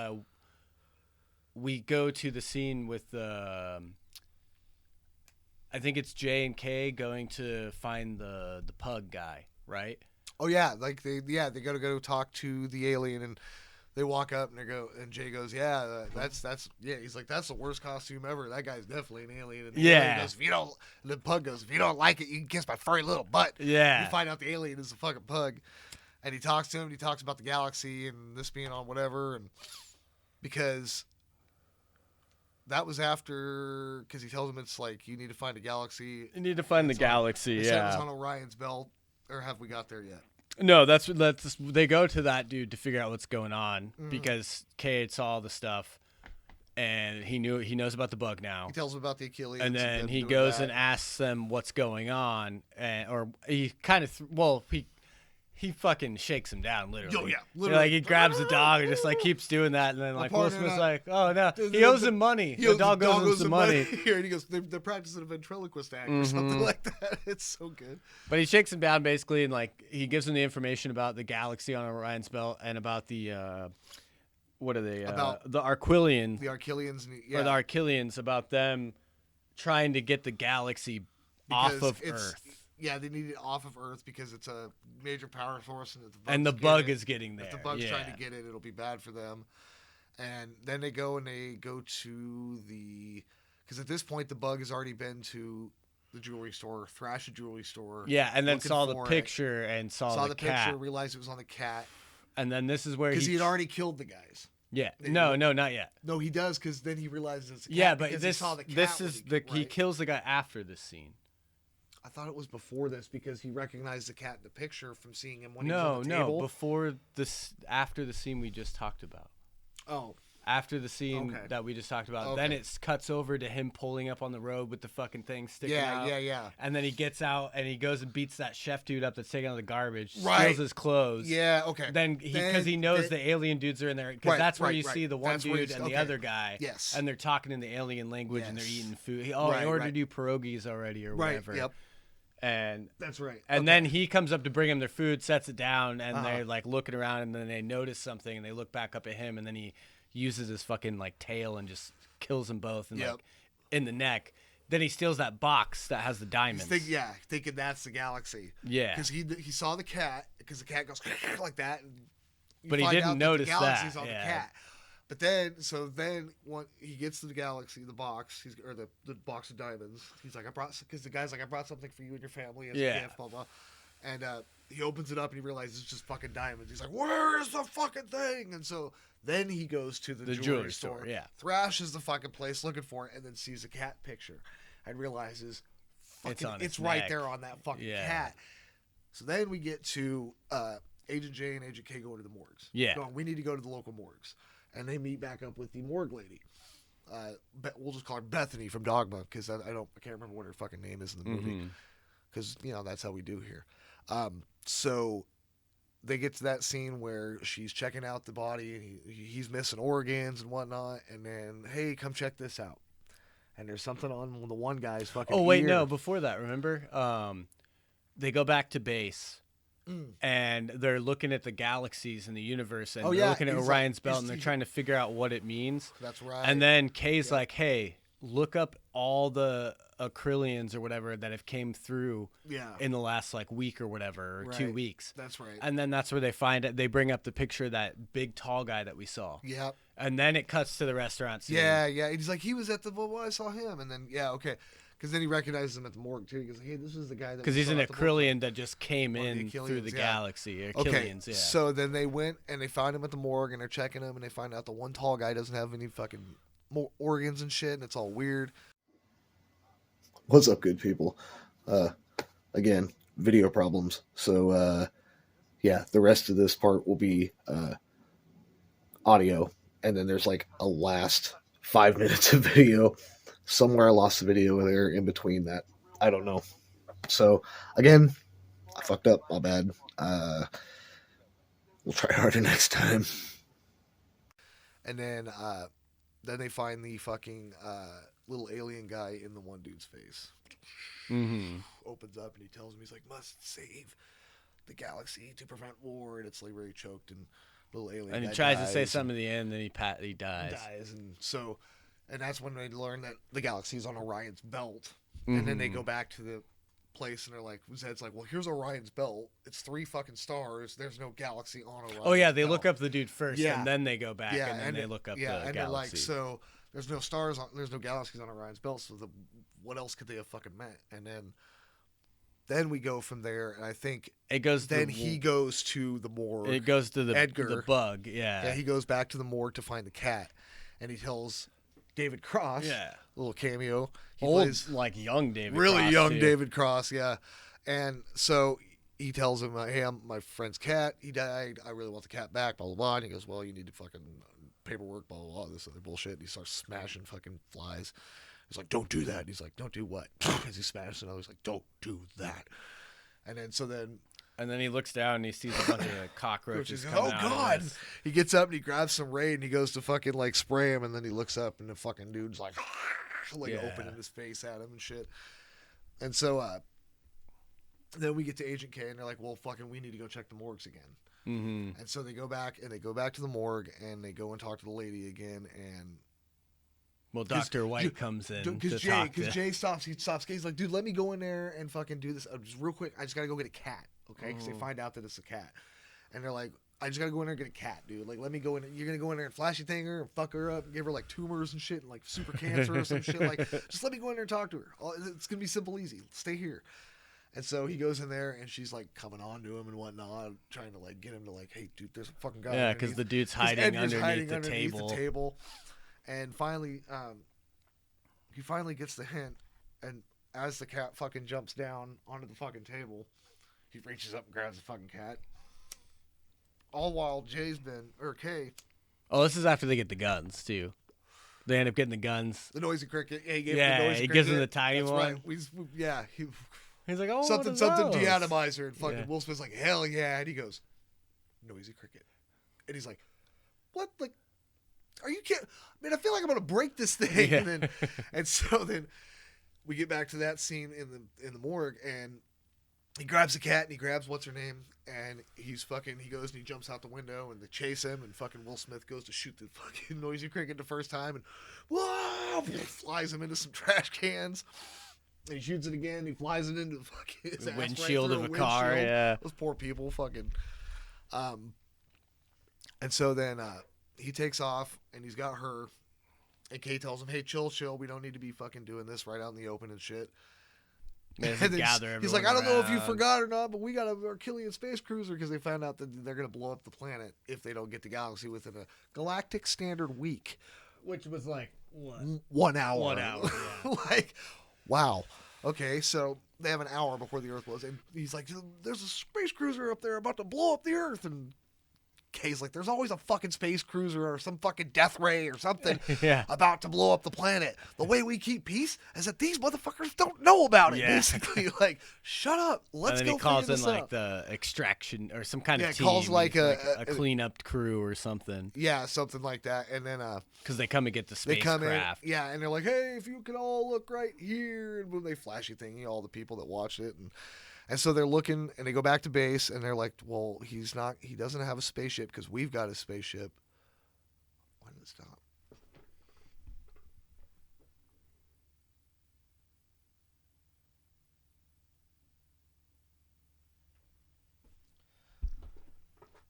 we go to the scene with I think it's J and K going to find the pug guy, right? Oh yeah, like they gotta go talk to the alien, and they walk up and Jay goes, that's he's like, that's the worst costume ever. That guy's definitely an alien. And the alien goes, the pug goes, if you don't like it, you can kiss my furry little butt. Yeah. And you find out the alien is a fucking pug, and he talks to him. And he talks about the galaxy and this being on whatever, and because that was after, because he tells him it's like you need to find a galaxy. You need to find the galaxy. It was on Orion's belt, or have we got there yet? No, that's they go to that dude to figure out what's going on because Cade saw all the stuff, and he knows about the bug now. He tells him about the Achilles, and then he goes and asks them what's going on, or he kind of he fucking shakes him down literally. Oh yeah, literally. Like he grabs the dog and just like keeps doing that, and then like Will Smith's like, oh no, he owes him money. The dog owes him some money. Here, and he goes, they're practicing a ventriloquist act or something like that. It's so good. But he shakes him down basically, and like he gives him the information about the galaxy on Orion's belt and about the what are they? About the Arquillians. The Arquillians, or the Arquillians, about them trying to get the galaxy off of Earth. Yeah, they need it off of Earth because it's a major power source, and the bug is getting there. If the bug's trying to get it, it'll be bad for them. And then they go to the, because at this point the bug has already been to the jewelry store, Thrash a jewelry store. Yeah, and then saw the picture and saw the cat. Picture, realized it was on the cat. And then this is where because he had already killed the guys. Yeah, no, not yet. No, he does because then he realizes it's a cat. Yeah, but he saw the cat he kills the guy after this scene. I thought it was before this because he recognized the cat in the picture from seeing him when he was on the table. No, before this, after the scene we just talked about. Oh. After the scene Okay. that we just talked about, Okay. then it cuts over to him pulling up on the road with the fucking thing sticking out. Yeah. And then he gets out and he goes and beats that chef dude up that's taking out the garbage, Right. steals his clothes. Yeah, okay. Then because he knows the alien dudes are in there, because that's where you see the one dude and the other guy. Yes. And they're talking in the alien language and they're eating food. He ordered you pierogies already or whatever. Yep. And that's right. And then he comes up to bring them their food, sets it down, and they're like looking around, and then they notice something, and they look back up at him, and then he uses his fucking like tail and just kills them both, and like in the neck. Then he steals that box that has the diamonds. Thinking that's the galaxy. Yeah, because he saw the cat, because the cat goes like that, and but he didn't notice the galaxy's on the cat. But then when he gets to the galaxy, the box, the box of diamonds, he's like, because the guy's like, I brought something for you and your family as a gift, blah, blah. And he opens it up and he realizes it's just fucking diamonds. He's like, where is the fucking thing? And so then he goes to the jewelry store, thrashes the fucking place looking for it, and then sees a cat picture and realizes it's right there on that fucking cat. So then we get to Agent J and Agent K going to the morgues. Yeah. Going, we need to go to the local morgues. And they meet back up with the morgue lady. We'll just call her Bethany from Dogma, because I can't remember what her fucking name is in the movie. Because that's how we do here. So they get to that scene where she's checking out the body, and he's missing organs and whatnot. And then, hey, come check this out. And there's something on the one guy's fucking Oh wait, ear. no, before that, remember? They go back to base. And they're looking at the galaxies in the universe, and they're looking at Orion's belt, and they're trying to figure out what it means. That's right. And then Kay's like, hey, look up all the Acrylians or whatever that have came through in the last like week or whatever, or 2 weeks. That's right. And then that's where they find it. They bring up the picture of that big tall guy that we saw. Yep. And then it cuts to the restaurant scene. Yeah. He's like, he was at the, well, I saw him. And then, okay. Because then he recognizes him at the morgue, too. He goes, hey, this is the guy that... Because he's an Acrylian that just came in through the galaxy. Achillians, So then they went and they found him at the morgue, and they're checking him, and they find out the one tall guy doesn't have any fucking more organs and shit, and it's all weird. What's up, good people? Again, video problems. So, the rest of this part will be audio, and then there's like a last 5 minutes of video. Somewhere I lost the video there in between that. I don't know. So, again, I fucked up. My bad. We'll try harder next time. And then they find the fucking little alien guy in the one dude's face. Opens up and he tells him, he's like, must save the galaxy to prevent war. And it's like very choked, and little alien and guy he tries dies, to say something at the end, then he dies. And so... And that's when they learn that the galaxy is on Orion's belt. And then they go back to the place, and they're like, Zed's like, well, here's Orion's belt. It's 3 fucking stars. There's no galaxy on Orion's belt. Oh, yeah, they look up the dude first, and then they go back, and then they look up the galaxy. And they're like, so there's no stars, there's no galaxies on Orion's belt, so what else could they have fucking meant? And then we go from there, and I think it goes. Then he goes to the morgue. It goes to Edgar. the bug, yeah. He goes back to the morgue to find the cat, and he tells... David Cross, little cameo. He plays like young David, really Cross, young too. David Cross, and so he tells him, "Hey, my friend's cat. He died. I really want the cat back." Blah blah blah. And he goes, "Well, you need to fucking paperwork, blah blah blah, this other bullshit." And he starts smashing fucking flies. He's like, "Don't do that." And he's like, "Don't do what?" As he smashes another, he's like, "Don't do that." And then he looks down and he sees a bunch of cockroaches coming out. Oh, God. He gets up and he grabs some Raid and he goes to fucking, like, spray him. And then he looks up and the fucking dude's like opening his face at him and shit. And so then we get to Agent K and they're like, well, fucking, we need to go check the morgues again. And so they go back to the morgue and they go and talk to the lady again. And well, Dr. White comes in because Jay stops. He's like, dude, let me go in there and fucking do this. Just real quick, I just got to go get a cat. Okay, because they find out that it's a cat, and they're like, "I just gotta go in there and get a cat, dude. Like, let me go in. You're gonna go in there and flashy thing her and fuck her up, and give her like tumors and shit, and like super cancer or some shit. Like, just let me go in there and talk to her. It's gonna be simple, easy. Stay here." And so he goes in there, and she's like coming on to him and whatnot, trying to like get him to like, "Hey, dude, there's a fucking guy." Yeah, because the dude's hiding underneath the table. And finally, he finally gets the hint, and as the cat fucking jumps down onto the fucking table. He reaches up and grabs the fucking cat. All while Kay Oh, this is after they get the guns too. They end up getting the guns. The noisy cricket. Yeah, he gave Yeah, him the noisy he cricket. gives him the tiny That's one. Right. Yeah. He's like, oh, something what are those? deatomizer, and fucking Yeah. Will Smith's like, hell yeah, and he goes, noisy cricket, and he's like, what? Like, are you kidding? I mean, I feel like I'm gonna break this thing, Yeah. and so then we get back to that scene in the morgue, and he grabs the cat and he grabs what's her name, and he goes and he jumps out the window, and they chase him, and fucking Will Smith goes to shoot the fucking noisy cricket the first time, and whoa, flies him into some trash cans. And he shoots it again. He flies it into fucking his The ass windshield right of a through car. windshield. Yeah. Those poor people, fucking. And so then he takes off, and he's got her. And Kay tells him, "Hey, chill. We don't need to be fucking doing this right out in the open and shit." And then gather he's like, "I don't know if you around. forgot or not, but we got a Archelian space cruiser because they found out that they're gonna blow up the planet if they don't get the galaxy within a galactic standard week, Which was like what? 1 hour. 1 hour. Yeah. Like, wow. Okay, so they have an hour before the Earth was, and he's like, "There's a space cruiser up there about to blow up the Earth," and Kay's like, "There's always a fucking space cruiser or some fucking death ray or something Yeah. about to blow up the planet. The way we keep peace is that these motherfuckers don't know about it." Yeah. Basically, like, shut up. Let's And then go he calls figure in this like out. the extraction or some kind Yeah, of team. calls like He's a cleanup crew or something. Yeah, something like that. And then Because they come and get the they come in, spacecraft. yeah, and they're like, "Hey, if you could all look right here," and boom, they flashy thingy, all the people that watched it, and so they're looking, and they go back to base, and they're like, "Well, he doesn't have a spaceship because we've got a spaceship." Why did it stop?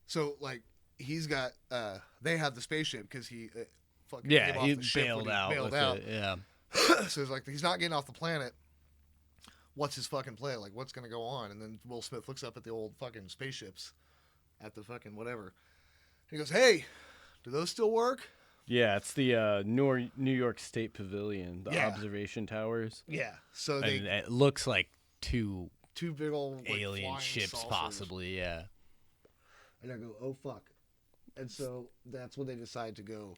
So, like, he's got, they have the spaceship because he fucking came Yeah, off he the ship when bailed he out. bailed with out. It. Yeah. So it's like, he's not getting off the planet. What's his fucking play? Like, what's going to go on? And then Will Smith looks up at the old fucking spaceships at the fucking whatever. He goes, "Hey, do those still work?" Yeah, it's the New York State Pavilion, the Yeah. observation towers. Yeah. So And they it looks like two two big old like, alien flying ships, saucers. possibly. Yeah. And I go, "Oh fuck!" And so that's when they decide to go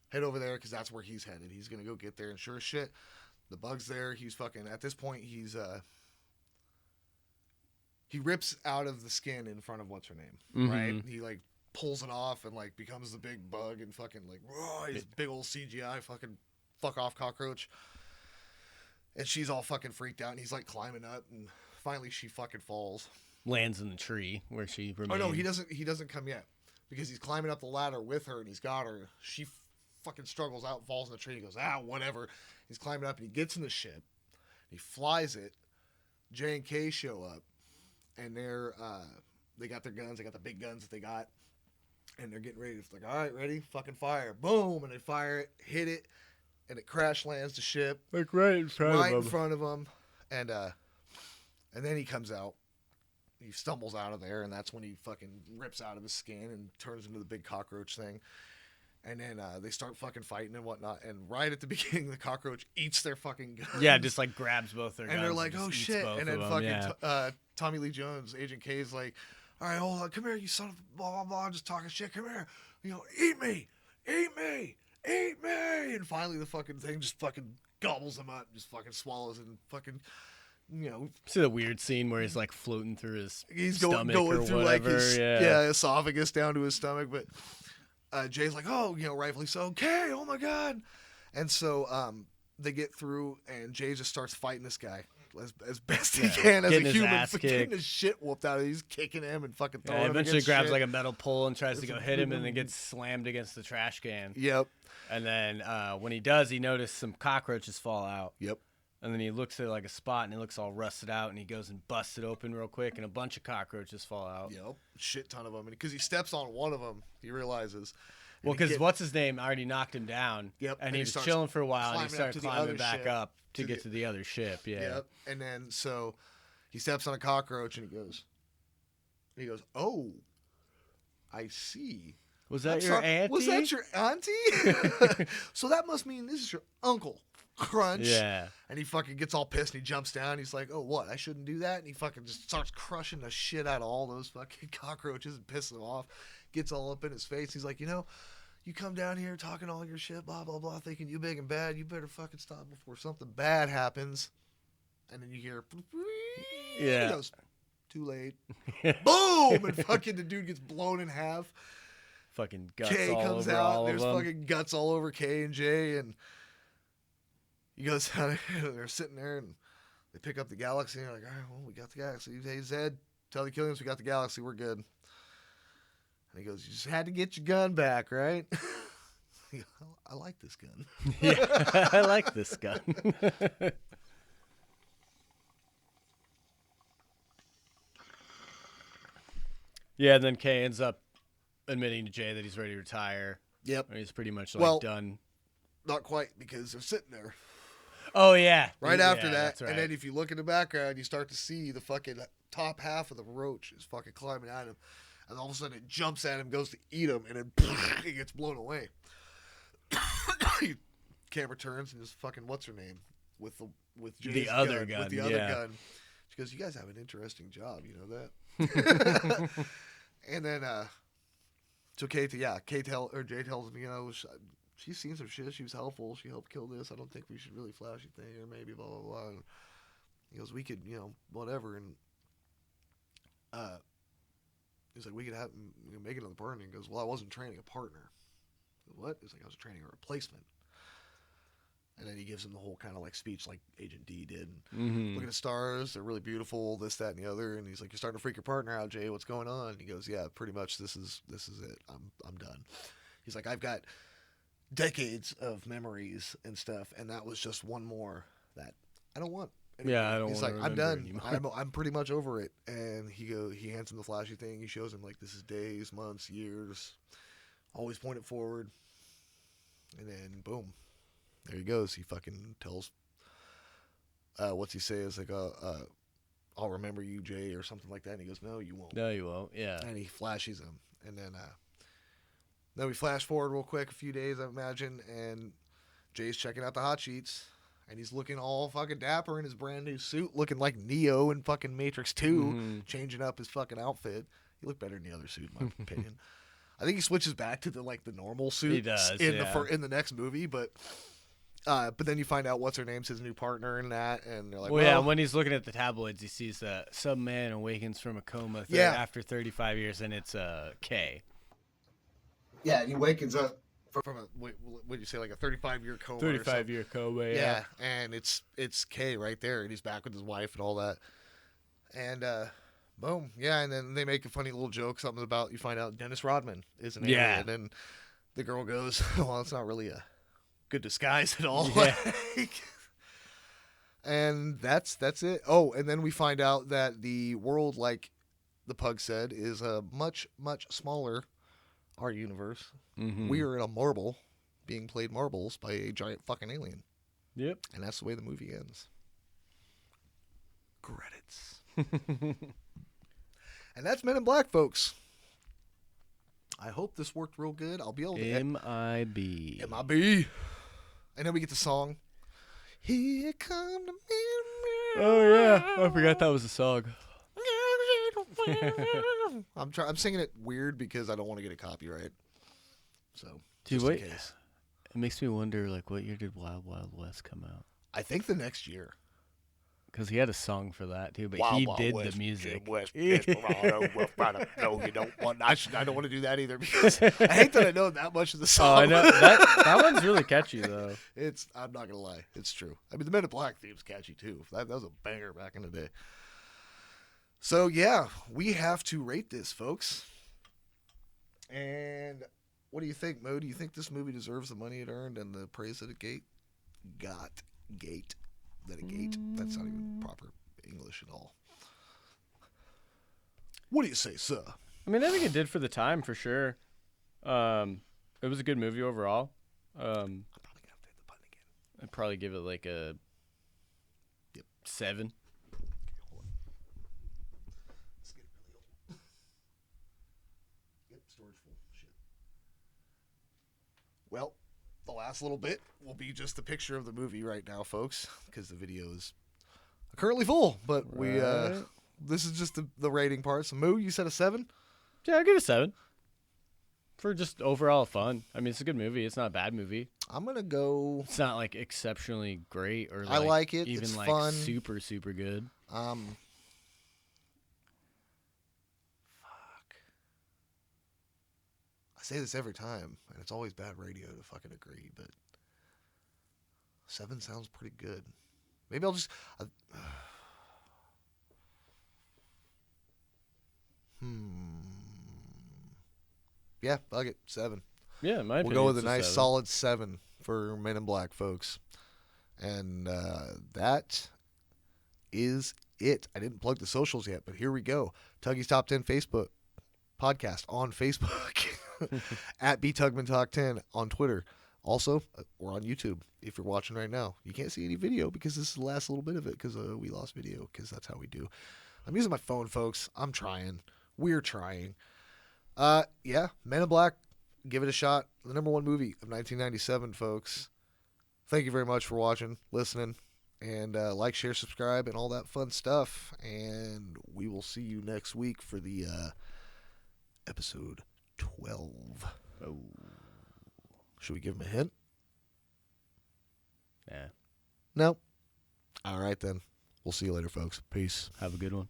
head over there because that's where he's headed. He's gonna go get there, and sure as shit, the bug's there. He's fucking at this point. He rips out of the skin in front of what's her name, Mhm. right? He like pulls it off and like becomes the big bug and fucking like he's big old CGI fucking fuck off cockroach. And she's all fucking freaked out, and he's like climbing up, and finally she fucking falls. Lands in the tree where she remains. Oh no, he doesn't come yet because he's climbing up the ladder with her, and he's got her. She fucking struggles out, and falls in the tree. He goes, whatever. He's climbing up, and he gets in the ship. He flies it. J and K show up, and they got their guns. They got the big guns that they got, and they're getting ready. It's like, all right, ready, fucking fire, boom, and they fire it, hit it, and it crash lands the ship like right in front in front of him, and then he comes out. He stumbles out of there, and that's when he fucking rips out of his skin and turns into the big cockroach thing. And then they start fucking fighting and whatnot. And right at the beginning, the cockroach eats their fucking guns. Yeah, just like grabs both their guns. And they're like, just "Oh eats shit!" both And then of fucking them, Tommy Lee Jones, Agent K, is like, "All right, hold on, come here, you son of blah blah blah, just talking shit. Come here, eat me, eat me, eat me." And finally, the fucking thing just fucking gobbles him up, just fucking swallows it, and fucking, See the weird scene where he's like floating through his he's stomach going or through whatever. like his yeah. esophagus down to his stomach, but Jay's like, "Oh, rightfully so. Okay, oh my god." And so they get through, and Jay just starts fighting this guy as best he can as a Getting his human, ass getting kicked. his shit whooped out of him. He's kicking him and fucking throwing Yeah, him eventually against grabs shit. like a metal pole and tries to go hit him, and then gets slammed against the trash can. Yep. And then when he does, he notices some cockroaches fall out. Yep. And then he looks at like a spot, and it looks all rusted out, and he goes and busts it open real quick, and a bunch of cockroaches fall out. Yep. Shit ton of them. And because he steps on one of them, he realizes. Well, because what's his name already knocked him down. Yep. And he was starts chilling for a while, and he climbing up started to the climbing other back ship, up to get to the other ship. Yeah. Yep. And then so he steps on a cockroach, and he goes, "Oh, I see. Was that your auntie? Was that your auntie? So that must mean this is your uncle, Crunch." Yeah. And he fucking gets all pissed, and he jumps down. He's like, "Oh, what? I shouldn't do that." And he fucking just starts crushing the shit out of all those fucking cockroaches and pisses them off. gets all up in his face. He's like, you come down here talking all your shit, blah, blah, blah, thinking you big and bad. You better fucking stop before something bad happens. And then you hear, yeah. He goes, too late. Boom! And fucking the dude gets blown in half. Fucking guts Kay all comes over out. all There's of them. fucking guts all over Kay and Jay. And he goes out there. They're sitting there and they pick up the galaxy. And they're like, all right, well, we got the galaxy. Hey, Zed, tell the Killians we got the galaxy. We're good. And he goes, you just had to get your gun back, right? I like this gun. Yeah, I like this gun. Yeah, and then Kay ends up admitting to Jay that he's ready to retire. Yep. He's pretty much like done. Not quite, because they're sitting there. Oh, yeah. Right after that. That's right. And then if you look in the background, you start to see the fucking top half of the roach is fucking climbing at him. And all of a sudden it jumps at him, goes to eat him, and then he gets blown away. Camera turns and just fucking, what's her name? With Jay's the other gun. With the other gun. She goes, you guys have an interesting job, you know that? And then, so Jay tells him, she's seen some shit. She was helpful. She helped kill this. I don't think we should really flash a thing, or maybe blah, blah, blah. And he goes, we could, whatever. And he's like, we could have make another partner. And he goes, well, I wasn't training a partner. What? He's like, I was training a replacement. And then he gives him the whole kind of like speech like Agent D did. Look at the stars. They're really beautiful, this, that, and the other. And he's like, you're starting to freak your partner out, Jay. What's going on? And he goes, yeah, pretty much this is it. I'm done. He's like, I've got decades of memories and stuff. And that was just one more that I don't want. Yeah, I don't He's want like, to I'm done. I'm I'm pretty much over it. And he hands him the flashy thing. He shows him like, this is days, months, years. Always point it forward. And then boom. There he goes. He fucking tells, what's he say? Is like, I'll remember you, Jay, or something like that. And he goes, no, you won't. No, you won't. Yeah. And he flashes him. And then we flash forward real quick, a few days, I imagine, and Jay's checking out the hot sheets. And he's looking all fucking dapper in his brand new suit, looking like Neo in fucking Matrix 2, changing up his fucking outfit. He looked better in the other suit, in my opinion. I think he switches back to the normal suit He does, in the next movie, but then you find out what's her name's his new partner in that, and they're like, well, yeah. When he's looking at the tabloids, he sees that some man awakens from a coma after 35 years, and it's Kay. Yeah, and he wakens up from a what did you say, like a 35-year coma? 35-year coma. Yeah, and it's Kay right there, and he's back with his wife and all that, and boom, yeah, and then they make a funny little joke, something about, you find out Dennis Rodman is an alien, and then the girl goes, well, it's not really a good disguise at all. Yeah. And that's it. Oh, and then we find out that the world, like the pug said, is a much, much smaller, our universe. We are in a marble being played marbles by a giant fucking alien. Yep. And that's the way the movie ends. Credits. And that's Men in Black, folks. I hope this worked real good. I'll be able to... M.I.B. M.I.B. And then we get the song. Here come the men. Oh, yeah. I forgot that was a song. I'm singing it weird because I don't want to get a copyright. So, dude, just wait. in case. It makes me wonder, like, what year did Wild Wild West come out? I think the next year. Because he had a song for that too, but Wild he Wild did West, the music. Jim West, Desperado, Rough Rider. No, you don't want. I don't want to do that either because I hate that I know that much of the song. Oh, I know that one's really catchy though. I'm not gonna lie, it's true. I mean, the Men in Black theme's catchy too. That was a banger back in the day. So yeah, we have to rate this, folks. And what do you think, Mo? Do you think this movie deserves the money it earned and the praise that it got? That's not even proper English at all. What do you say, sir? I mean, I think it did for the time, for sure. It was a good movie overall. I'm probably gonna have to hit the button again. I'd probably give it like a 7. Okay, hold on. Let's get it really old. Yep, storage full. Shit. Well, the last little bit will be just the picture of the movie right now, folks, because the video is currently full. But Right. this is just the rating part. So, Moo, you said a 7? Yeah, I'll give it a 7. For just overall fun. I mean, it's a good movie. It's not a bad movie. I'm gonna go. It's not like exceptionally great or I like it. even It's like fun. super super good. Fuck. I say this every time, and it's always bad radio to fucking agree, but 7 sounds pretty good. Maybe I'll just. Yeah, fuck it. 7. Yeah, in my We'll opinion, go with a it's nice 7. solid 7 for Men in Black, folks. And that is it. I didn't plug the socials yet, but here we go. Tuggy's Top 10 Facebook podcast on Facebook. At BTugmanTalk10 on Twitter. Also, we're on YouTube if you're watching right now. You can't see any video because this is the last little bit of it because we lost video because that's how we do. I'm using my phone, folks. I'm trying. We're trying. Yeah, Men in Black. Give it a shot. The number 1 movie of 1997, folks. Thank you very much for watching, listening, and like, share, subscribe, and all that fun stuff. And we will see you next week for the episode 12. Oh. Should we give him a hint? Yeah. No. All right, then. We'll see you later, folks. Peace. Have a good one.